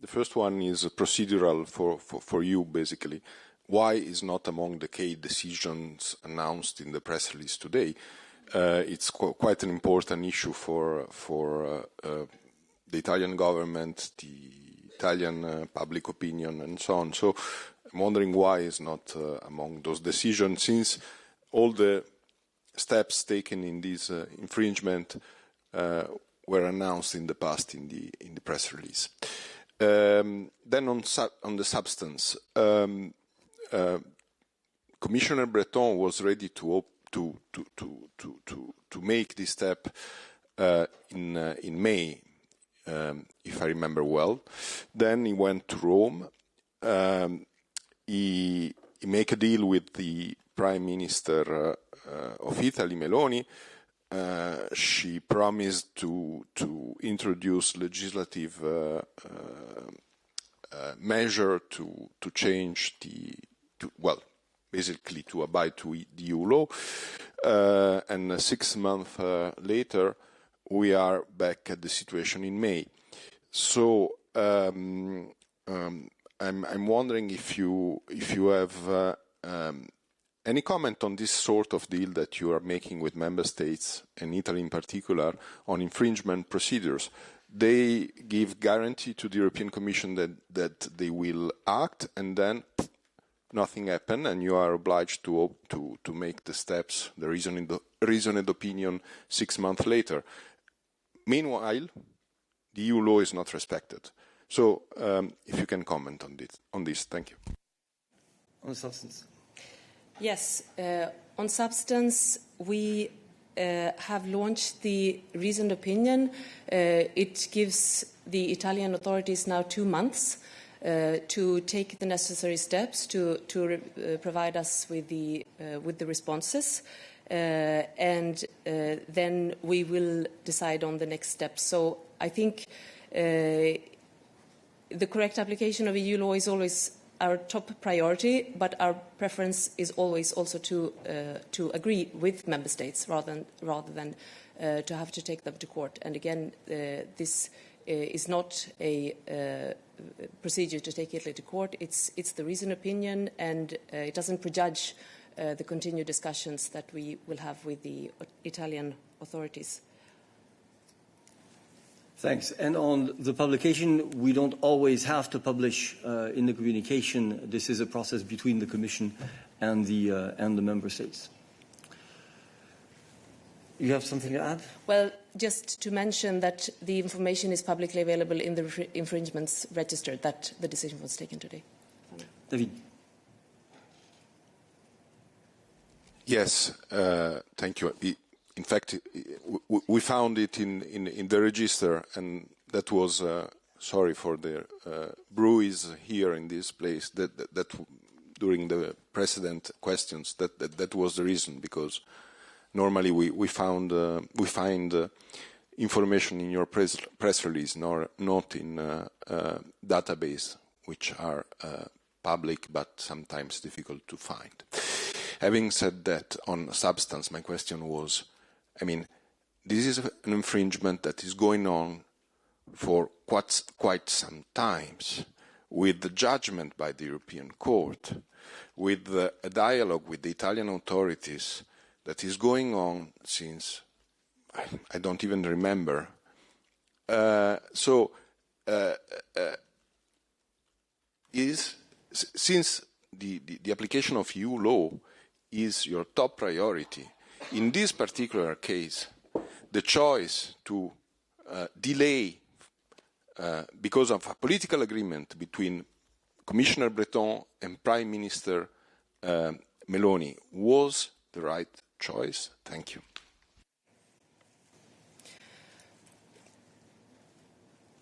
The first one is procedural for you, basically. Why is not among the key decisions announced in the press release today? It's quite an important issue for the Italian government, the Italian public opinion, and so on. So I'm wondering why it's not among those decisions, since all the steps taken in this infringement were announced in the past in the press release. Then on the substance, Commissioner Breton was ready to make this step in May, if I remember well. Then he went to Rome. He made a deal with the Prime Minister of Italy, Meloni. She promised to introduce legislative measure to change basically to abide to the EU law. And 6 months later, we are back at the situation in May. So I'm wondering if you have any comment on this sort of deal that you are making with member states, and Italy in particular, on infringement procedures. They give guarantee to the European Commission that they will act, and then nothing happens, and you are obliged to make the steps, the reasoned opinion 6 months later. Meanwhile, the EU law is not respected. So, if you can comment on this, thank you. On substance. Yes, on substance, we have launched the reasoned opinion. It gives the Italian authorities now 2 months to take the necessary steps to provide us with the responses, and then we will decide on the next steps. So I think the correct application of EU law is always our top priority, but our preference is always also to agree with member states rather than to have to take them to court. And again, this is not a procedure to take Italy to court. It's the reasoned opinion, and it doesn't prejudge the continued discussions that we will have with the Italian authorities. Thanks. And on the publication, we don't always have to publish in the communication. This is a process between the Commission and the member states. You have something to add? Well, just to mention that the information is publicly available in the infringements register that the decision was taken today. David. Yes, thank you. In fact, we found it in the register, and that was sorry for the bruise here in this place. That during the precedent questions, that was the reason, because normally we find information in your press release, not in database, which are public but sometimes difficult to find. Having said that, on substance, my question was, I mean, this is an infringement that is going on for quite some times, with the judgment by the European Court, with a dialogue with the Italian authorities that is going on since, I don't even remember. Since the application of EU law is your top priority. In this particular case, the choice to delay because of a political agreement between Commissioner Breton and Prime Minister Meloni was the right choice? Thank you.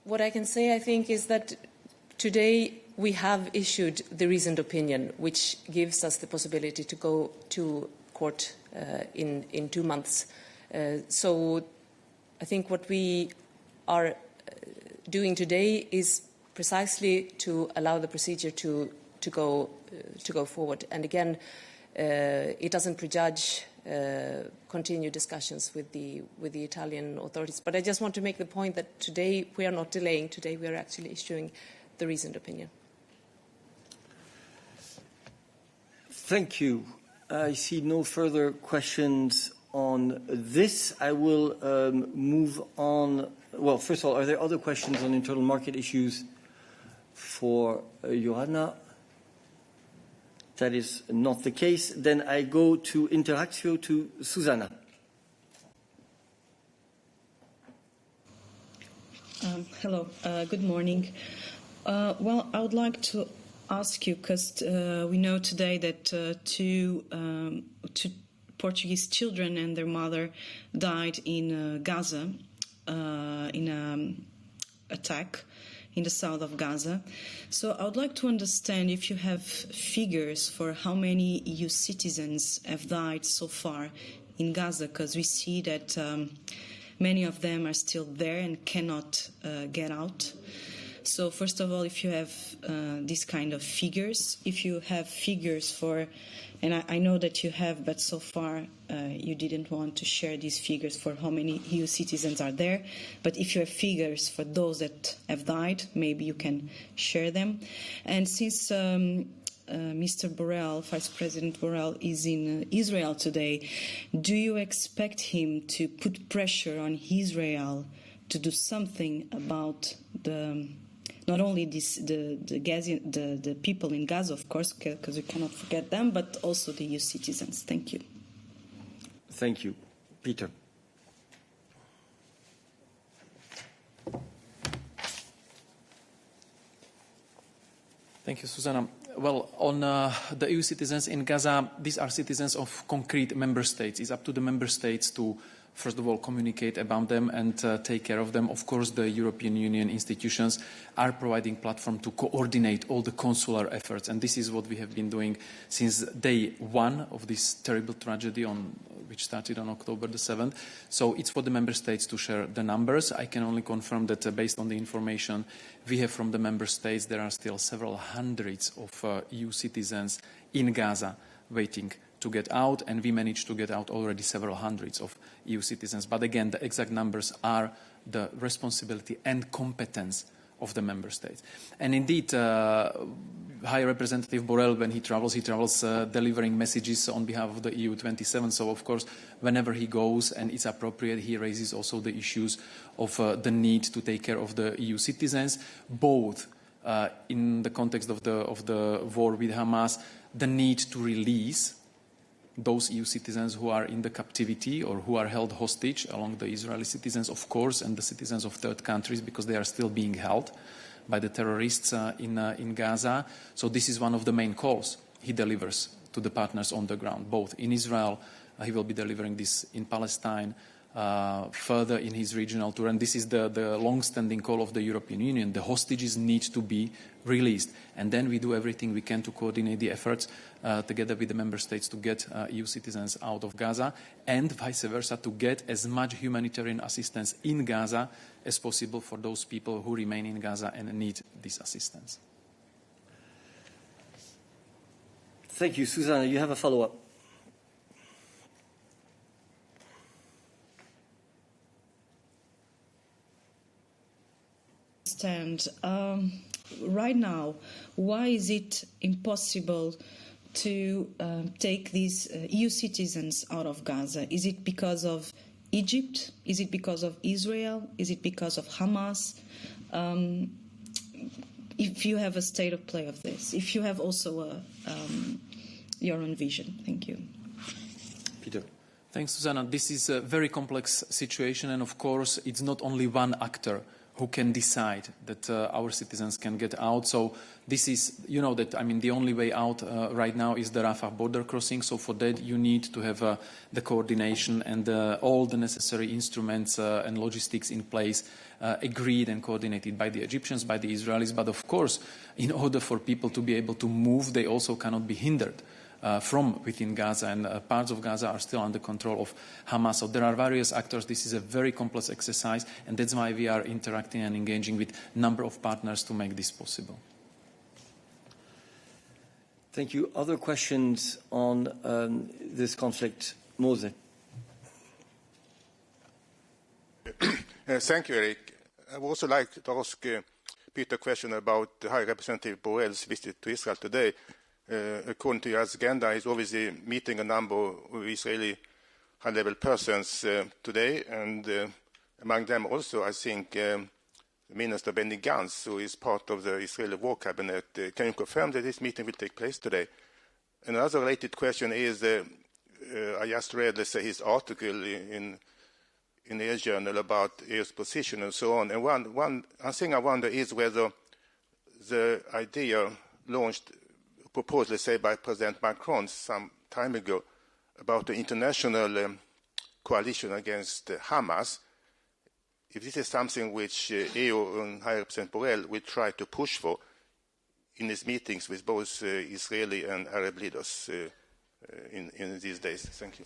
What I can say, I think, is that today we have issued the reasoned opinion, which gives us the possibility to go to court in 2 months. So I think what we are doing today is precisely to allow the procedure to go forward. And again, it doesn't prejudge continued discussions with the Italian authorities. But I just want to make the point that today we are not delaying. Today we are actually issuing the reasoned opinion. Thank you. I see no further questions on this. I will move on. Well, first of all, are there other questions on internal market issues for Johanna? That is not the case. Then I go to Interactio, to Susanna. Hello, good morning. Well, I would like to ask you, because we know today that two Portuguese children and their mother died in Gaza in an attack in the south of Gaza. So I would like to understand if you have figures for how many EU citizens have died so far in Gaza, because we see that many of them are still there and cannot get out. So first of all, if you have these kind of figures, if you have figures for, and I know that you have, but so far you didn't want to share these figures for how many EU citizens are there. But if you have figures for those that have died, maybe you can share them. And since Mr. Borrell, Vice President Borrell, is in Israel today, do you expect him to put pressure on Israel to do something about not only the people in Gaza, of course, because we cannot forget them, but also the EU citizens? Thank you. Thank you. Peter. Thank you, Susanna. Well, on the EU citizens in Gaza, these are citizens of concrete member states. It's up to the member states to, first of all, communicate about them and take care of them. Of course, the European Union institutions are providing platform to coordinate all the consular efforts. And this is what we have been doing since day one of this terrible tragedy which started on October the 7th. So it's for the member states to share the numbers. I can only confirm that based on the information we have from the member states, there are still several hundreds of EU citizens in Gaza waiting to get out, and we managed to get out already several hundreds of EU citizens. But again, the exact numbers are the responsibility and competence of the member states. And indeed, High Representative Borrell, when he travels delivering messages on behalf of the EU 27. So, of course, whenever he goes and it's appropriate, he raises also the issues of the need to take care of the EU citizens, both in the context of the war with Hamas, the need to release those EU citizens who are in the captivity or who are held hostage, along the Israeli citizens, of course, and the citizens of third countries, because they are still being held by the terrorists in Gaza. So this is one of the main calls he delivers to the partners on the ground, both in Israel, he will be delivering this in Palestine, further in his regional tour. And this is the long-standing call of the European Union. The hostages need to be released. And then we do everything we can to coordinate the efforts together with the member states to get EU citizens out of Gaza, and vice versa, to get as much humanitarian assistance in Gaza as possible for those people who remain in Gaza and need this assistance. Thank you. Susanna, you have a follow-up. Right now, why is it impossible to take these EU citizens out of Gaza? Is it because of Egypt? Is it because of Israel? Is it because of Hamas? if you have a state of play of this, if you have also your own vision. Thank you. Peter. Thanks, Susanna. This is a very complex situation, and of course, it's not only one actor who can decide that our citizens can get out. So this is, you know, that, I mean, the only way out right now is the Rafah border crossing. So for that, you need to have the coordination and all the necessary instruments and logistics in place, agreed and coordinated by the Egyptians, by the Israelis. But of course, in order for people to be able to move, they also cannot be hindered from within Gaza, and parts of Gaza are still under control of Hamas. So there are various actors. This is a very complex exercise, and that's why we are interacting and engaging with a number of partners to make this possible. Thank you. Other questions on this conflict? Mose. Thank you, Eric. I would also like to ask Peter a question about the High Representative Borrell's visit to Israel today. According to your agenda, he's obviously meeting a number of Israeli high-level persons today, and among them also, I think, Minister Benny Gantz, who is part of the Israeli War Cabinet. Can you confirm that this meeting will take place today? Another related question is, I just read, let's say, his article in the Air Journal about EU's position and so on. And one thing I wonder is whether the idea launched, proposed, let's say, by President Macron some time ago about the international coalition against Hamas, if this is something which EU and High Representative Borrell will try to push for in his meetings with both Israeli and Arab leaders in these days. Thank you.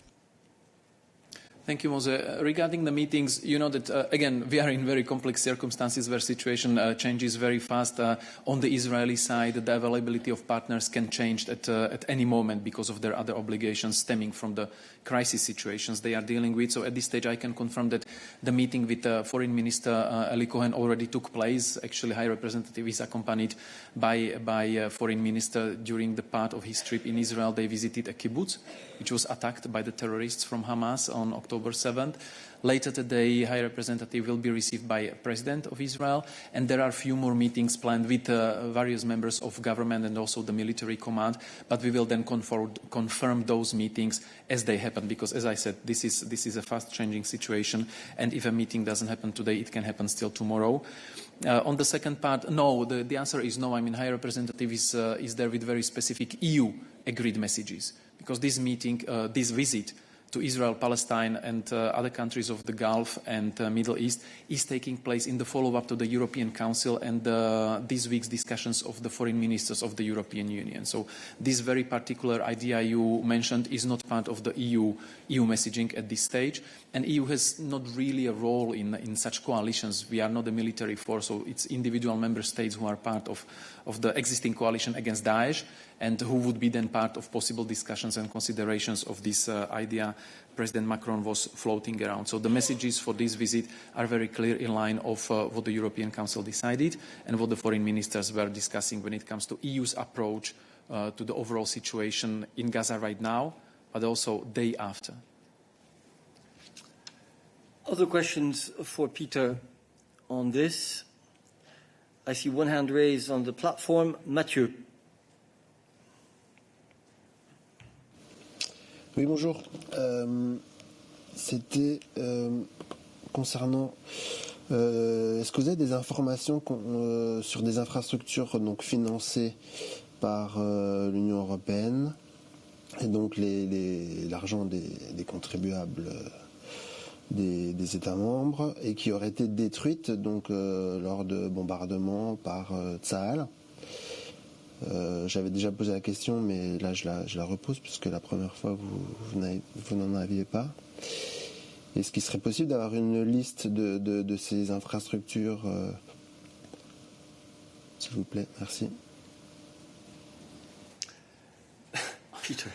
Thank you, Mose. Regarding the meetings, you know that, again, we are in very complex circumstances where situation changes very fast. On the Israeli side, the availability of partners can change at any moment because of their other obligations stemming from the crisis situations they are dealing with. So at this stage, I can confirm that the meeting with Foreign Minister Eli Cohen already took place. Actually, High Representative is accompanied by Foreign Minister during the part of his trip in Israel. They visited a kibbutz, which was attacked by the terrorists from Hamas on October 7th. Later today, High Representative will be received by President of Israel, and there are a few more meetings planned with various members of government and also the military command, but we will then confirm those meetings as they happen, because, as I said, this is a fast-changing situation, and if a meeting doesn't happen today, it can happen still tomorrow. On the second part, no, the answer is no. I mean, High Representative is there with very specific EU-agreed messages, because this meeting, this visit to Israel, Palestine, and other countries of the Gulf and Middle East is taking place in the follow-up to the European Council and this week's discussions of the foreign ministers of the European Union. So this very particular idea you mentioned is not part of the EU messaging at this stage. And EU has not really a role in such coalitions. We are not a military force, so it's individual member states who are part of the existing coalition against Daesh, and who would be then part of possible discussions and considerations of this idea President Macron was floating around. So the messages for this visit are very clear, in line of what the European Council decided and what the foreign ministers were discussing when it comes to EU's approach to the overall situation in Gaza right now, but also day after. Other questions for Peter on this? I see one hand raised on the platform. Mathieu. Oui, bonjour. C'était concernant... Est-ce que vous avez des informations sur des infrastructures donc financées par l'Union européenne et donc l'argent des contribuables des États membres et qui auraient été détruites donc, lors de bombardements par Tsahal? J'avais déjà posé la question, mais là je la repose puisque la première fois vous n'en aviez pas. Est-ce qu'il serait possible d'avoir une liste de ces infrastructures, s'il vous plaît? Merci. Peter.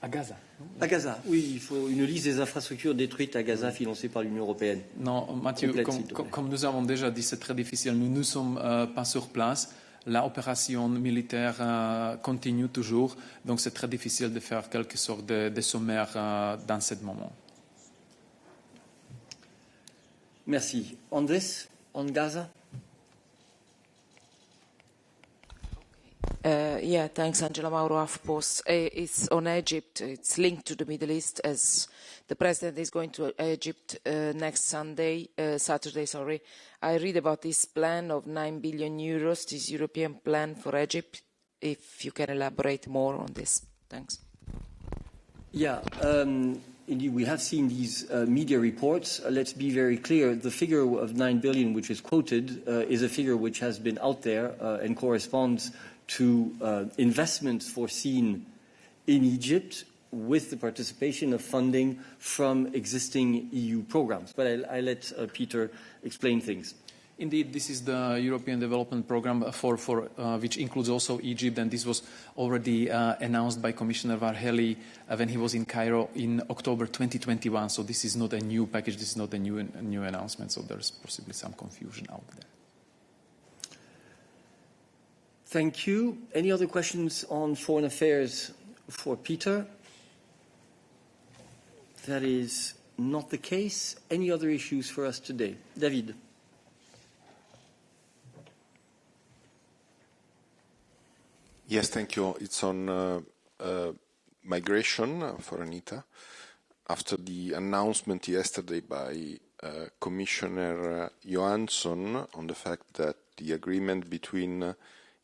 À Gaza. À Gaza, oui, il faut une liste des infrastructures détruites à Gaza financées par l'Union européenne. Non, Mathieu, comme nous avons déjà dit, c'est très difficile. Nous ne sommes pas sur place. L'opération militaire continue toujours, donc c'est très difficile de faire quelque sorte de sommaire dans ce moment. Merci. On this, on Gaza? Yeah, thanks, Angela Mauro, HuffPost. It's on Egypt. It's linked to the Middle East, as the president is going to Egypt next Saturday. I read about this plan of 9 billion euros, this European plan for Egypt. If you can elaborate more on this. Thanks. Yeah, indeed, we have seen these media reports. Let's be very clear. The figure of 9 billion, which is quoted, is a figure which has been out there and corresponds to investments foreseen in Egypt with the participation of funding from existing EU programs. But I'll let Peter explain things. Indeed, this is the European Development Programme for which includes also Egypt, and this was already announced by Commissioner Varhelyi when he was in Cairo in October 2021. So this is not a new package, this is not a new announcement, so there's possibly some confusion out there. Thank you. Any other questions on foreign affairs for Peter? That is not the case. Any other issues for us today? David. Yes, thank you. It's on migration for Anita. After the announcement yesterday by Commissioner Johansson on the fact that the agreement between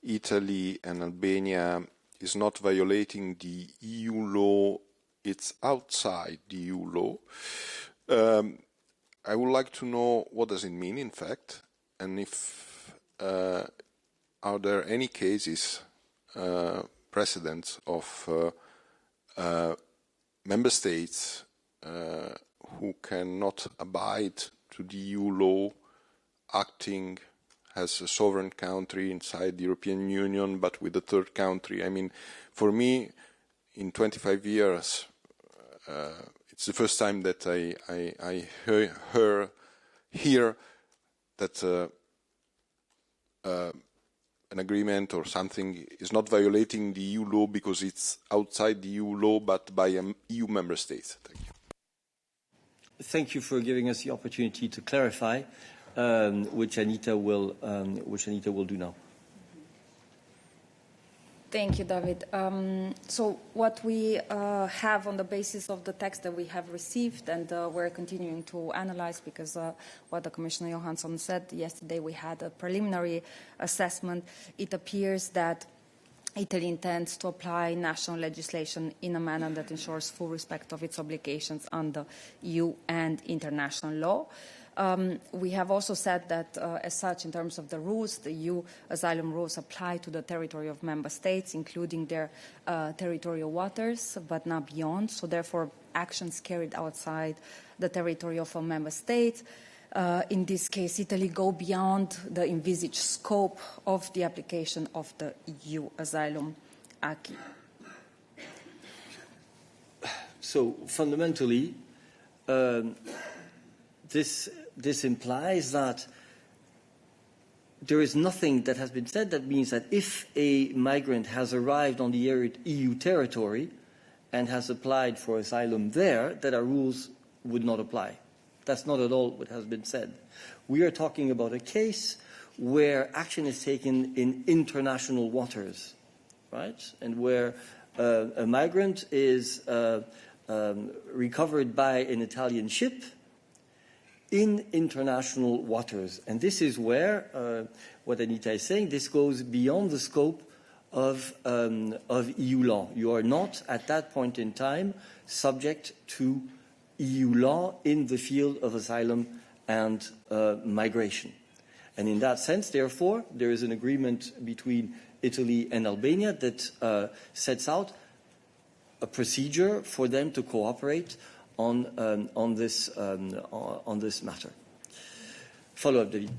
Italy and Albania is not violating the EU law, it's outside the EU law. I would like to know what does it mean, in fact, and if are there any cases precedents of member states who cannot abide to the EU law, acting as a sovereign country inside the European Union, but with a third country. I mean, for me, in 25 years, it's the first time that I hear that an agreement or something is not violating the EU law because it's outside the EU law, but by EU member states. Thank you. Thank you for giving us the opportunity to clarify, which Anita will do now. Thank you, David. So what we have on the basis of the text that we have received, and we're continuing to analyze, because what the Commissioner Johansson said yesterday, we had a preliminary assessment. It appears that Italy intends to apply national legislation in a manner that ensures full respect of its obligations under EU and international law. We have also said that, as such, in terms of the rules, the EU asylum rules apply to the territory of member states, including their territorial waters, but not beyond. So therefore, actions carried outside the territory of a member state, in this case, Italy, go beyond the envisaged scope of the application of the EU asylum acquis. So fundamentally, this implies that there is nothing that has been said that means that if a migrant has arrived on the EU territory and has applied for asylum there, that our rules would not apply. That's not at all what has been said. We are talking about a case where action is taken in international waters, right? And where a migrant is recovered by an Italian ship in international waters. And this is where, what Anita is saying, this goes beyond the scope of EU law. You are not, at that point in time, subject to EU law in the field of asylum and migration. And in that sense, therefore, there is an agreement between Italy and Albania that sets out a procedure for them to cooperate on this matter. Follow-up, David.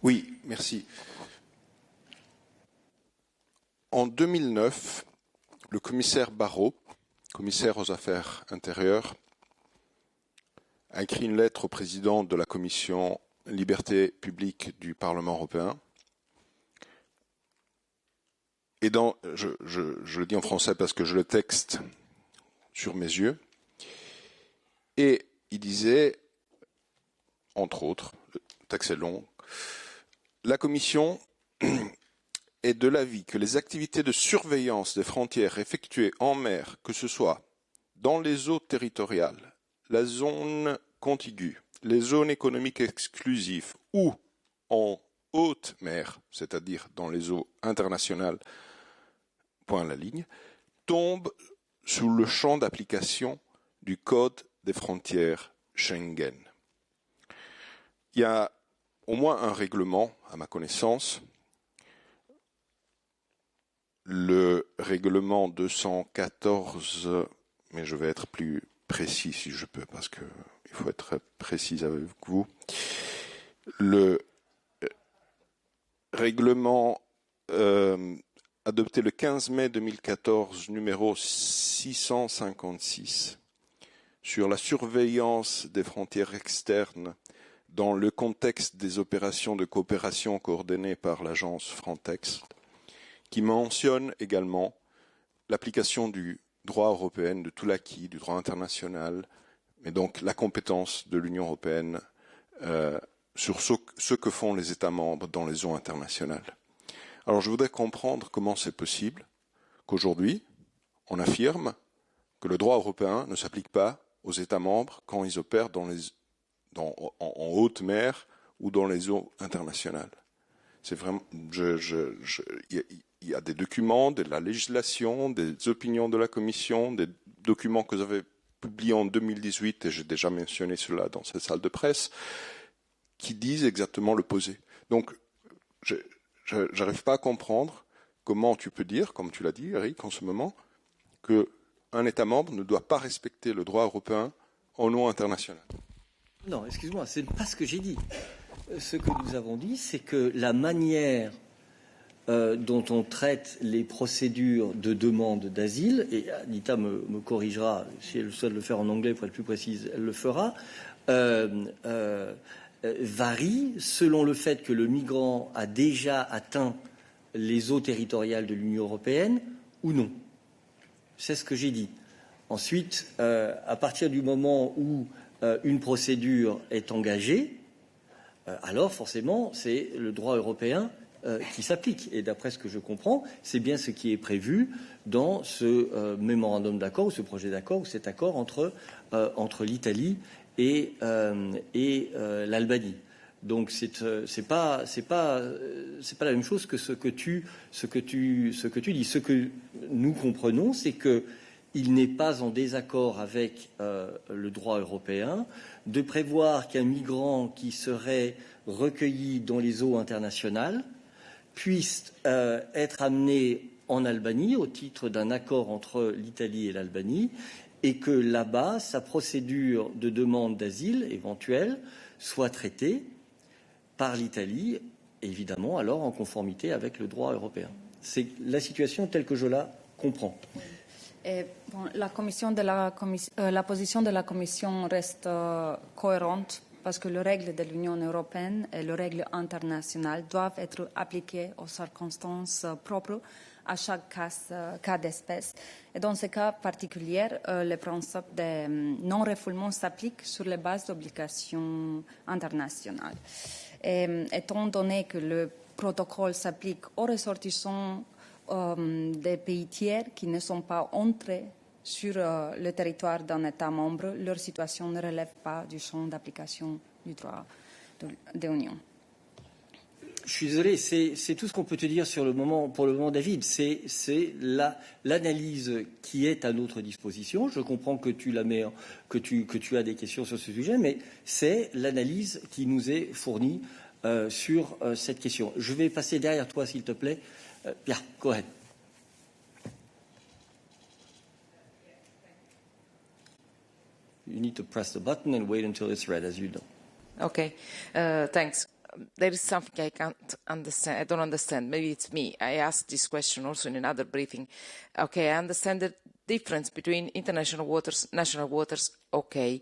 Oui, merci. En 2009, le commissaire Barrot, commissaire aux affaires intérieures, a écrit une lettre au président de la commission Liberté publique du Parlement européen. Et je le dis en français parce que je le texte sur mes yeux. Et il disait, entre autres, le texte est long, La Commission est de l'avis que les activités de surveillance des frontières effectuées en mer, que ce soit dans les eaux territoriales, la zone contiguë, les zones économiques exclusives ou en haute mer, c'est-à-dire dans les eaux internationales, point à la ligne, tombent sous le champ d'application du Code des frontières Schengen. Il y a au moins un règlement, à ma connaissance, le règlement 214, mais je vais être plus précis si je peux, parce qu'il faut être précis avec vous. Le règlement adopté le 15 mai 2014, numéro 656, sur la surveillance des frontières externes dans le contexte des opérations de coopération coordonnées par l'agence Frontex, qui mentionne également l'application du droit européen, de tout l'acquis, du droit international, mais donc la compétence de l'Union européenne sur ce que font les États membres dans les eaux internationales. Alors je voudrais comprendre comment c'est possible qu'aujourd'hui, on affirme que le droit européen ne s'applique pas aux États membres quand ils opèrent en haute mer ou dans les eaux internationales. C'est vraiment, il y a des documents, de la législation, des opinions de la Commission, des documents que vous avez publiés en 2018, et j'ai déjà mentionné cela dans cette salle de presse, qui disent exactement l'opposé. Donc, je n'arrive pas à comprendre comment tu peux dire, comme tu l'as dit, Eric, en ce moment, qu'un État membre ne doit pas respecter le droit européen en eau internationale. Non, excuse-moi, ce n'est pas ce que j'ai dit. Ce que nous avons dit, c'est que la manière dont on traite les procédures de demande d'asile, et Anita me corrigera, si elle souhaite le faire en anglais pour être plus précise, elle le fera, varie selon le fait que le migrant a déjà atteint les eaux territoriales de l'Union européenne ou non. C'est ce que j'ai dit. Ensuite, à partir du moment où une procédure est engagée, alors forcément, c'est le droit européen qui s'applique. Et d'après ce que je comprends, c'est bien ce qui est prévu dans ce mémorandum d'accord, ou ce projet d'accord, ou cet accord entre l'Italie et l'Albanie. Donc c'est pas la même chose que ce que tu dis. Ce que nous comprenons, c'est que il n'est pas en désaccord avec le droit européen de prévoir qu'un migrant qui serait recueilli dans les eaux internationales puisse être amené en Albanie au titre d'un accord entre l'Italie et l'Albanie, et que là-bas, sa procédure de demande d'asile éventuelle soit traitée par l'Italie, évidemment alors en conformité avec le droit européen. C'est la situation telle que je la comprends. La position de la Commission reste cohérente parce que les règles de l'Union européenne et les règles internationales doivent être appliquées aux circonstances propres à chaque cas d'espèce. Et dans ce cas particulier, le principe de non-refoulement s'applique sur les bases d'obligations internationales. Étant donné que le protocole s'applique aux ressortissants des pays tiers qui ne sont pas entrés sur le territoire d'un État membre, leur situation ne relève pas du champ d'application du droit de l'Union. Je suis désolé, c'est tout ce qu'on peut te dire pour le moment, David. C'est l'analyse qui est à notre disposition. Je comprends que tu la mets, que tu as des questions sur ce sujet, mais c'est l'analyse qui nous est fournie sur cette question. Je vais passer derrière toi, s'il te plaît. Pierre, go ahead. You need to press the button and wait until it's red, as you know. Okay, thanks. There is something I can't understand. I don't understand. Maybe it's me. I asked this question also in another briefing. Okay, I understand the difference between international waters, national waters. Okay,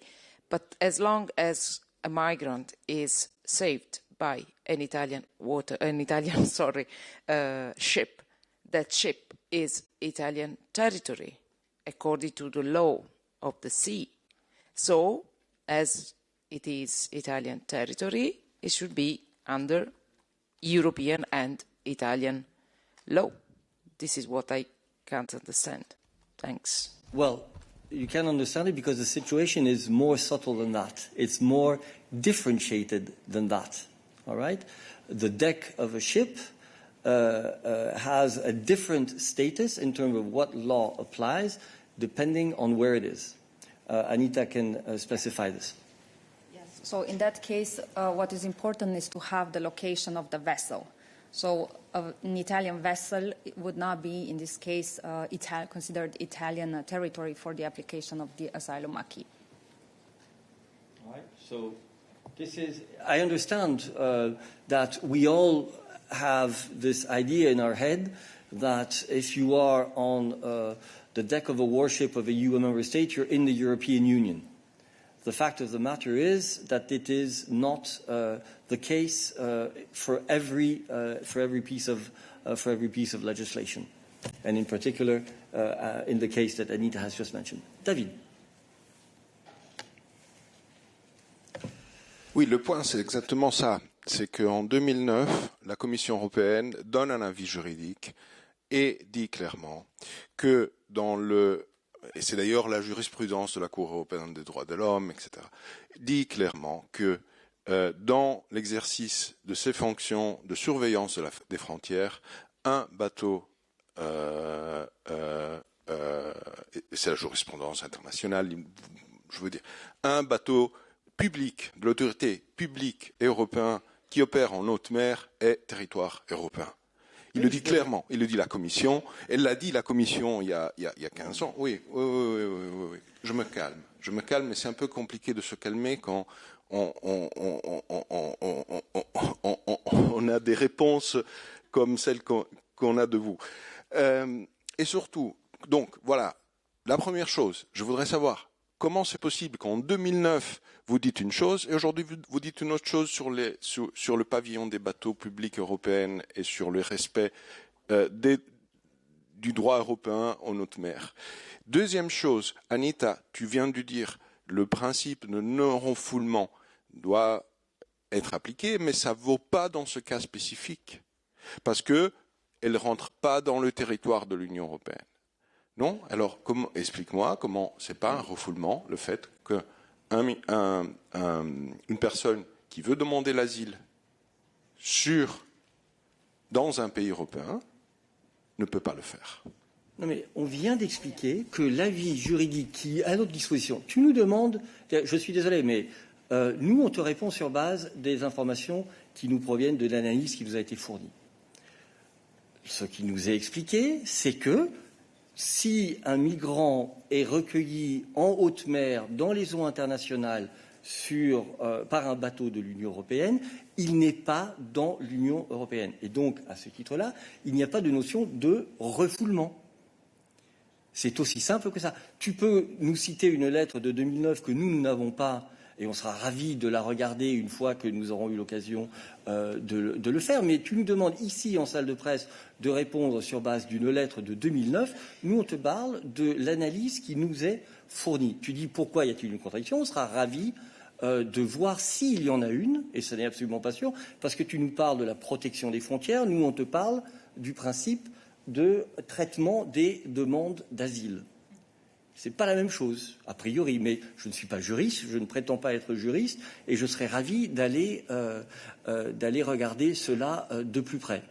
but as long as a migrant is saved by an Italian ship, that ship is Italian territory according to the law of the sea. So, as it is Italian territory, it should be under European and Italian law? This is what I can't understand. Thanks. Well, you can understand it because the situation is more subtle than that. It's more differentiated than that. All right? The deck of a ship has a different status in terms of what law applies depending on where it is. Anita can specify this. Yes. So in that case, what is important is to have the location of the vessel. So an Italian vessel would not be, in this case, considered Italian territory for the application of the asylum acquis. All right. So this is, I understand that we all have this idea in our head that if you are on the deck of a warship of a EU member state, you're in the European Union. The fact of the matter is that it is not the case for every piece of legislation, and in particular in the case that Anita has just mentioned. David. Oui, le point, c'est exactement ça. C'est qu'en 2009, la Commission européenne donne un avis juridique et dit clairement que et c'est d'ailleurs la jurisprudence de la Cour européenne des droits de l'homme, etc., dit clairement que dans l'exercice de ses fonctions de surveillance des frontières, un bateau, c'est la jurisprudence internationale, je veux dire, un bateau public, de l'autorité publique européenne qui opère en haute mer est territoire européen. Il le dit clairement, il le dit la Commission, elle l'a dit la Commission il y a 15 ans. Oui, je me calme, mais c'est un peu compliqué de se calmer quand on a des réponses comme celles qu'on a de vous. Et surtout, donc voilà, la première chose, je voudrais savoir comment c'est possible qu'en 2009, vous dites une chose et aujourd'hui vous dites une autre chose sur le pavillon des bateaux publics européens et sur le respect du droit européen en haute mer. Deuxième chose, Anita, tu viens de dire, le principe de non-refoulement doit être appliqué, mais ça ne vaut pas dans ce cas spécifique, parce qu'elle ne rentre pas dans le territoire de l'Union européenne. Non? Alors, explique-moi comment c'est pas un refoulement, le fait que une personne qui veut demander l'asile dans un pays européen ne peut pas le faire. Non mais on vient d'expliquer que l'avis juridique qui est à notre disposition, tu nous demandes, je suis désolé, mais nous on te répond sur base des informations qui nous proviennent de l'analyse qui nous a été fournie. Ce qui nous est expliqué, c'est que si un migrant est recueilli en haute mer dans les eaux internationales par un bateau de l'Union européenne, il n'est pas dans l'Union européenne. Et donc, à ce titre-là, il n'y a pas de notion de refoulement. C'est aussi simple que ça. Tu peux nous citer une lettre de 2009 que nous n'avons pas, et on sera ravis de la regarder une fois que nous aurons eu l'occasion de le faire. Mais tu nous demandes ici, en salle de presse, de répondre sur base d'une lettre de 2009. Nous, on te parle de l'analyse qui nous est fournie. Tu dis pourquoi y a-t-il une contradiction? On sera ravis de voir s'il y en a une, et ce n'est absolument pas sûr, parce que tu nous parles de la protection des frontières. Nous, on te parle du principe de traitement des demandes d'asile. C'est pas la même chose, a priori, mais je ne suis pas juriste, je ne prétends pas être juriste, et je serais ravi d'aller regarder cela de plus près.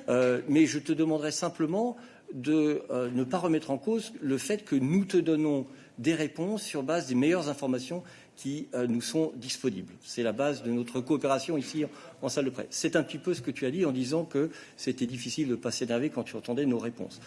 Mais je te demanderai simplement de ne pas remettre en cause le fait que nous te donnons des réponses sur base des meilleures informations qui nous sont disponibles. C'est la base de notre coopération ici en salle de presse. C'est un petit peu ce que tu as dit en disant que c'était difficile de ne pas s'énerver quand tu entendais nos réponses.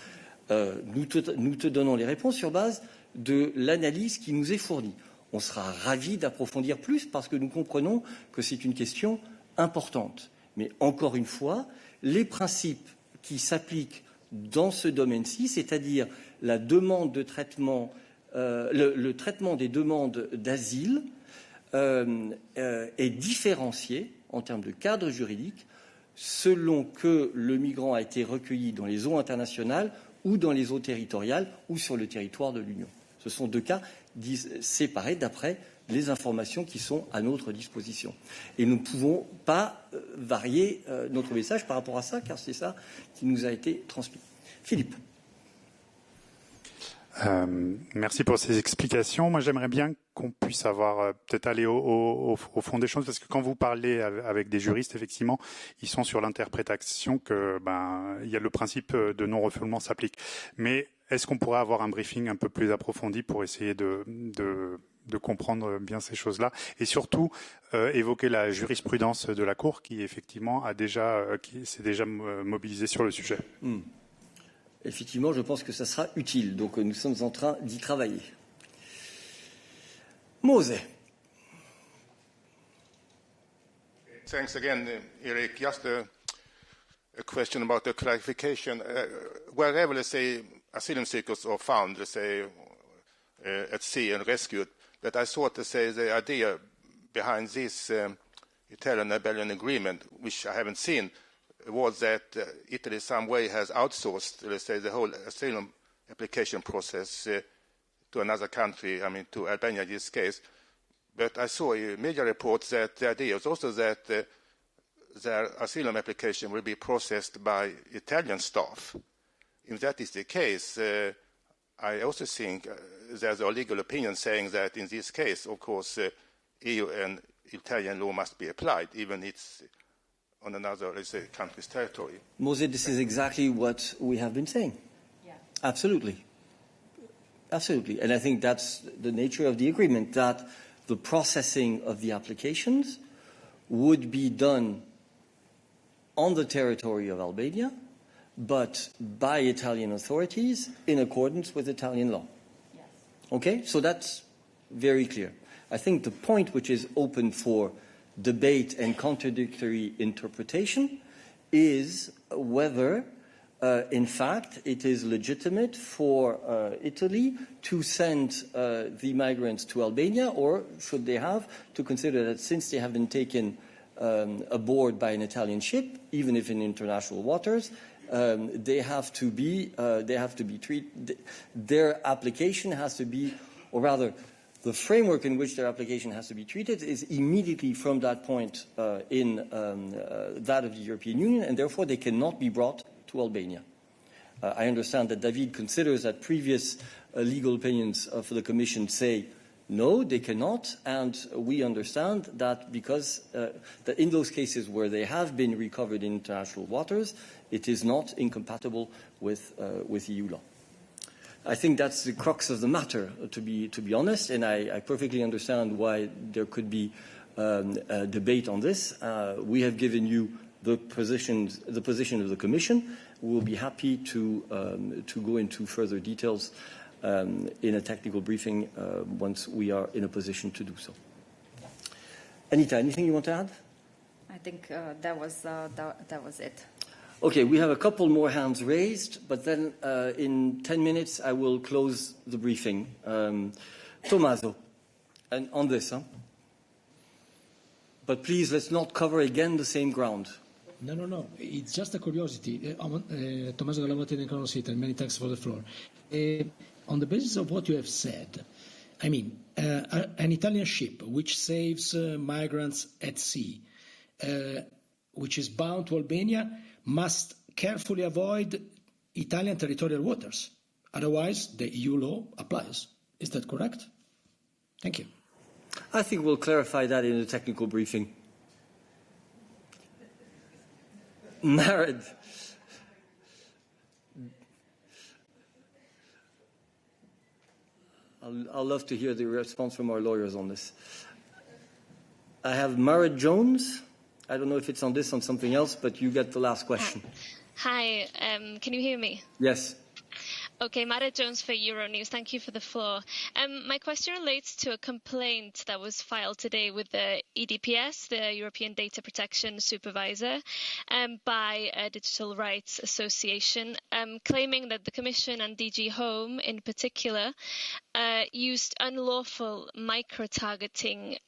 Nous te donnons les réponses sur base de l'analyse qui nous est fournie. On sera ravis d'approfondir plus parce que nous comprenons que c'est une question importante. Mais encore une fois, les principes qui s'appliquent dans ce domaine-ci, c'est-à-dire la demande de traitement, le traitement des demandes d'asile est différencié en termes de cadre juridique selon que le migrant a été recueilli dans les eaux internationales ou dans les eaux territoriales ou sur le territoire de l'Union. Ce sont deux cas séparés d'après les informations qui sont à notre disposition. Et nous ne pouvons pas varier notre message par rapport à ça, car c'est ça qui nous a été transmis. Philippe. Merci pour ces explications. Moi, j'aimerais bien qu'on puisse peut-être aller au fond des choses, parce que quand vous parlez avec des juristes, effectivement, ils sont sur l'interprétation que il y a le principe de non-refoulement s'applique. Mais est-ce qu'on pourrait avoir un briefing un peu plus approfondi pour essayer de comprendre bien ces choses-là, et surtout évoquer la jurisprudence de la Cour qui effectivement qui s'est déjà mobilisée sur le sujet. Effectivement, je pense que ça sera utile. Donc, nous sommes en train d'y travailler. Mose. Thanks again, Eric. Just a question about the clarification. Wherever, let's say, asylum seekers are found, let's say, at sea and rescued, that I thought to say the idea behind this Italian-Liberian agreement, which I haven't seen, was that Italy some way has outsourced, let's say, the whole asylum application process to another country, I mean, to Albania in this case. But I saw in media reports that the idea is also that their asylum application will be processed by Italian staff. If that is the case, I also think there's a legal opinion saying that in this case, of course, EU and Italian law must be applied, even if it's on another, let's say, country's territory. Mose, this is exactly what we have been saying. Yeah. Absolutely. Absolutely. And I think that's the nature of the agreement, that the processing of the applications would be done on the territory of Albania, but by Italian authorities in accordance with Italian law. Yes. Okay? So that's very clear. I think the point which is open for debate and contradictory interpretation is whether, in fact, it is legitimate for Italy to send the migrants to Albania, or should they have to consider that since they have been taken aboard by an Italian ship, even if in international waters, they have to be treated. Their application has to be, or rather, the framework in which their application has to be treated is immediately from that point in that of the European Union, and therefore they cannot be brought to Albania. I understand that David considers that previous legal opinions for the Commission say no, they cannot, and we understand that because that in those cases where they have been recovered in international waters, it is not incompatible with EU law. I think that's the crux of the matter, to be honest, and I perfectly understand why there could be a debate on this. We have given you the position of the Commission. We will be happy to go into further details in a technical briefing once we are in a position to do so. Anita, anything you want to add? I think that was it. Okay, we have a couple more hands raised, but then in 10 minutes I will close the briefing. Tommaso, and on this, huh? But please, let's not cover again the same ground. No. It's just a curiosity. Tommaso Galavati, Economic City, many thanks for the floor. On the basis of what you have said, I mean, an Italian ship which saves migrants at sea, which is bound to Albania, must carefully avoid Italian territorial waters. Otherwise, the EU law applies. Is that correct? Thank you. I think we'll clarify that in a technical briefing. Married. I'll love to hear the response from our lawyers on this. I have Marit Jones. I don't know if it's on this, on something else, but you get the last question. Hi, can you hear me? Yes. Okay, Mara Jones for Euronews. Thank you for the floor. My question relates to a complaint that was filed today with the EDPS, the European Data Protection Supervisor, by a Digital Rights Association, claiming that the Commission and DG Home in particular used unlawful micro-targeting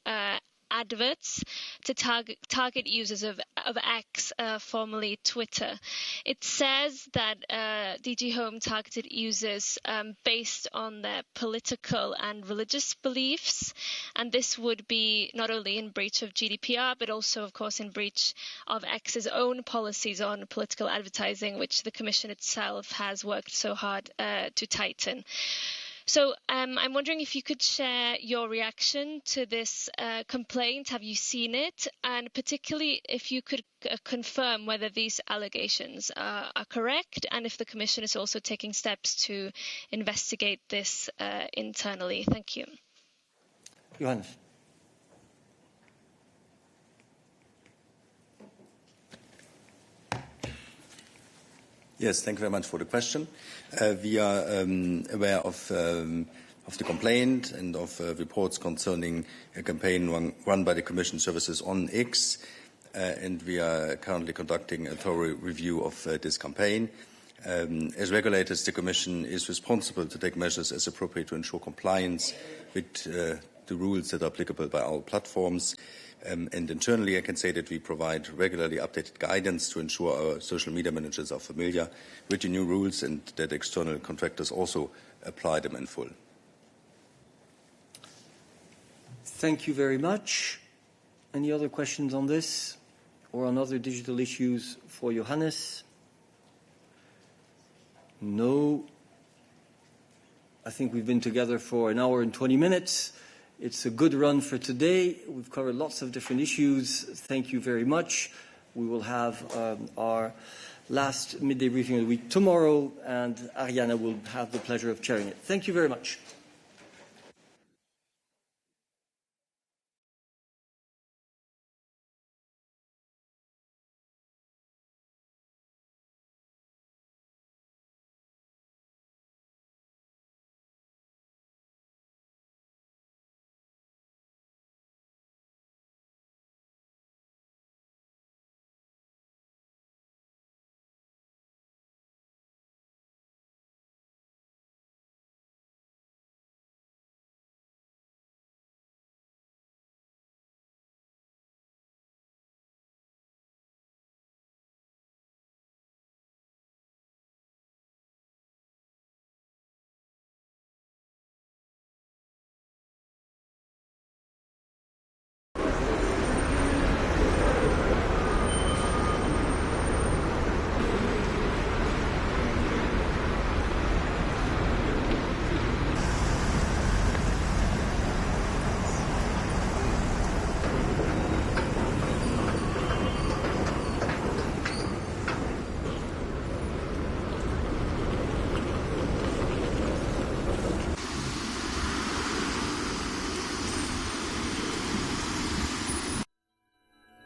adverts to target users of X, formerly Twitter. It says that DG Home targeted users based on their political and religious beliefs, and this would be not only in breach of GDPR, but also, of course, in breach of X's own policies on political advertising, which the Commission itself has worked so hard to tighten. So I'm wondering if you could share your reaction to this complaint. Have you seen it? And particularly if you could confirm whether these allegations are correct, and if the Commission is also taking steps to investigate this internally. Thank you. Johannes. Yes, thank you very much for the question. We are aware of the complaint and of reports concerning a campaign run by the Commission services on X, and we are currently conducting a thorough review of this campaign. As regulators, the Commission is responsible to take measures as appropriate to ensure compliance with the rules that are applicable by our platforms. And internally, I can say that we provide regularly updated guidance to ensure our social media managers are familiar with the new rules and that external contractors also apply them in full. Thank you very much. Any other questions on this or on other digital issues for Johannes? No. I think we've been together for an hour and 20 minutes. It's a good run for today. We've covered lots of different issues. Thank you very much. We will have our last midday briefing of the week tomorrow, and Ariana will have the pleasure of chairing it. Thank you very much.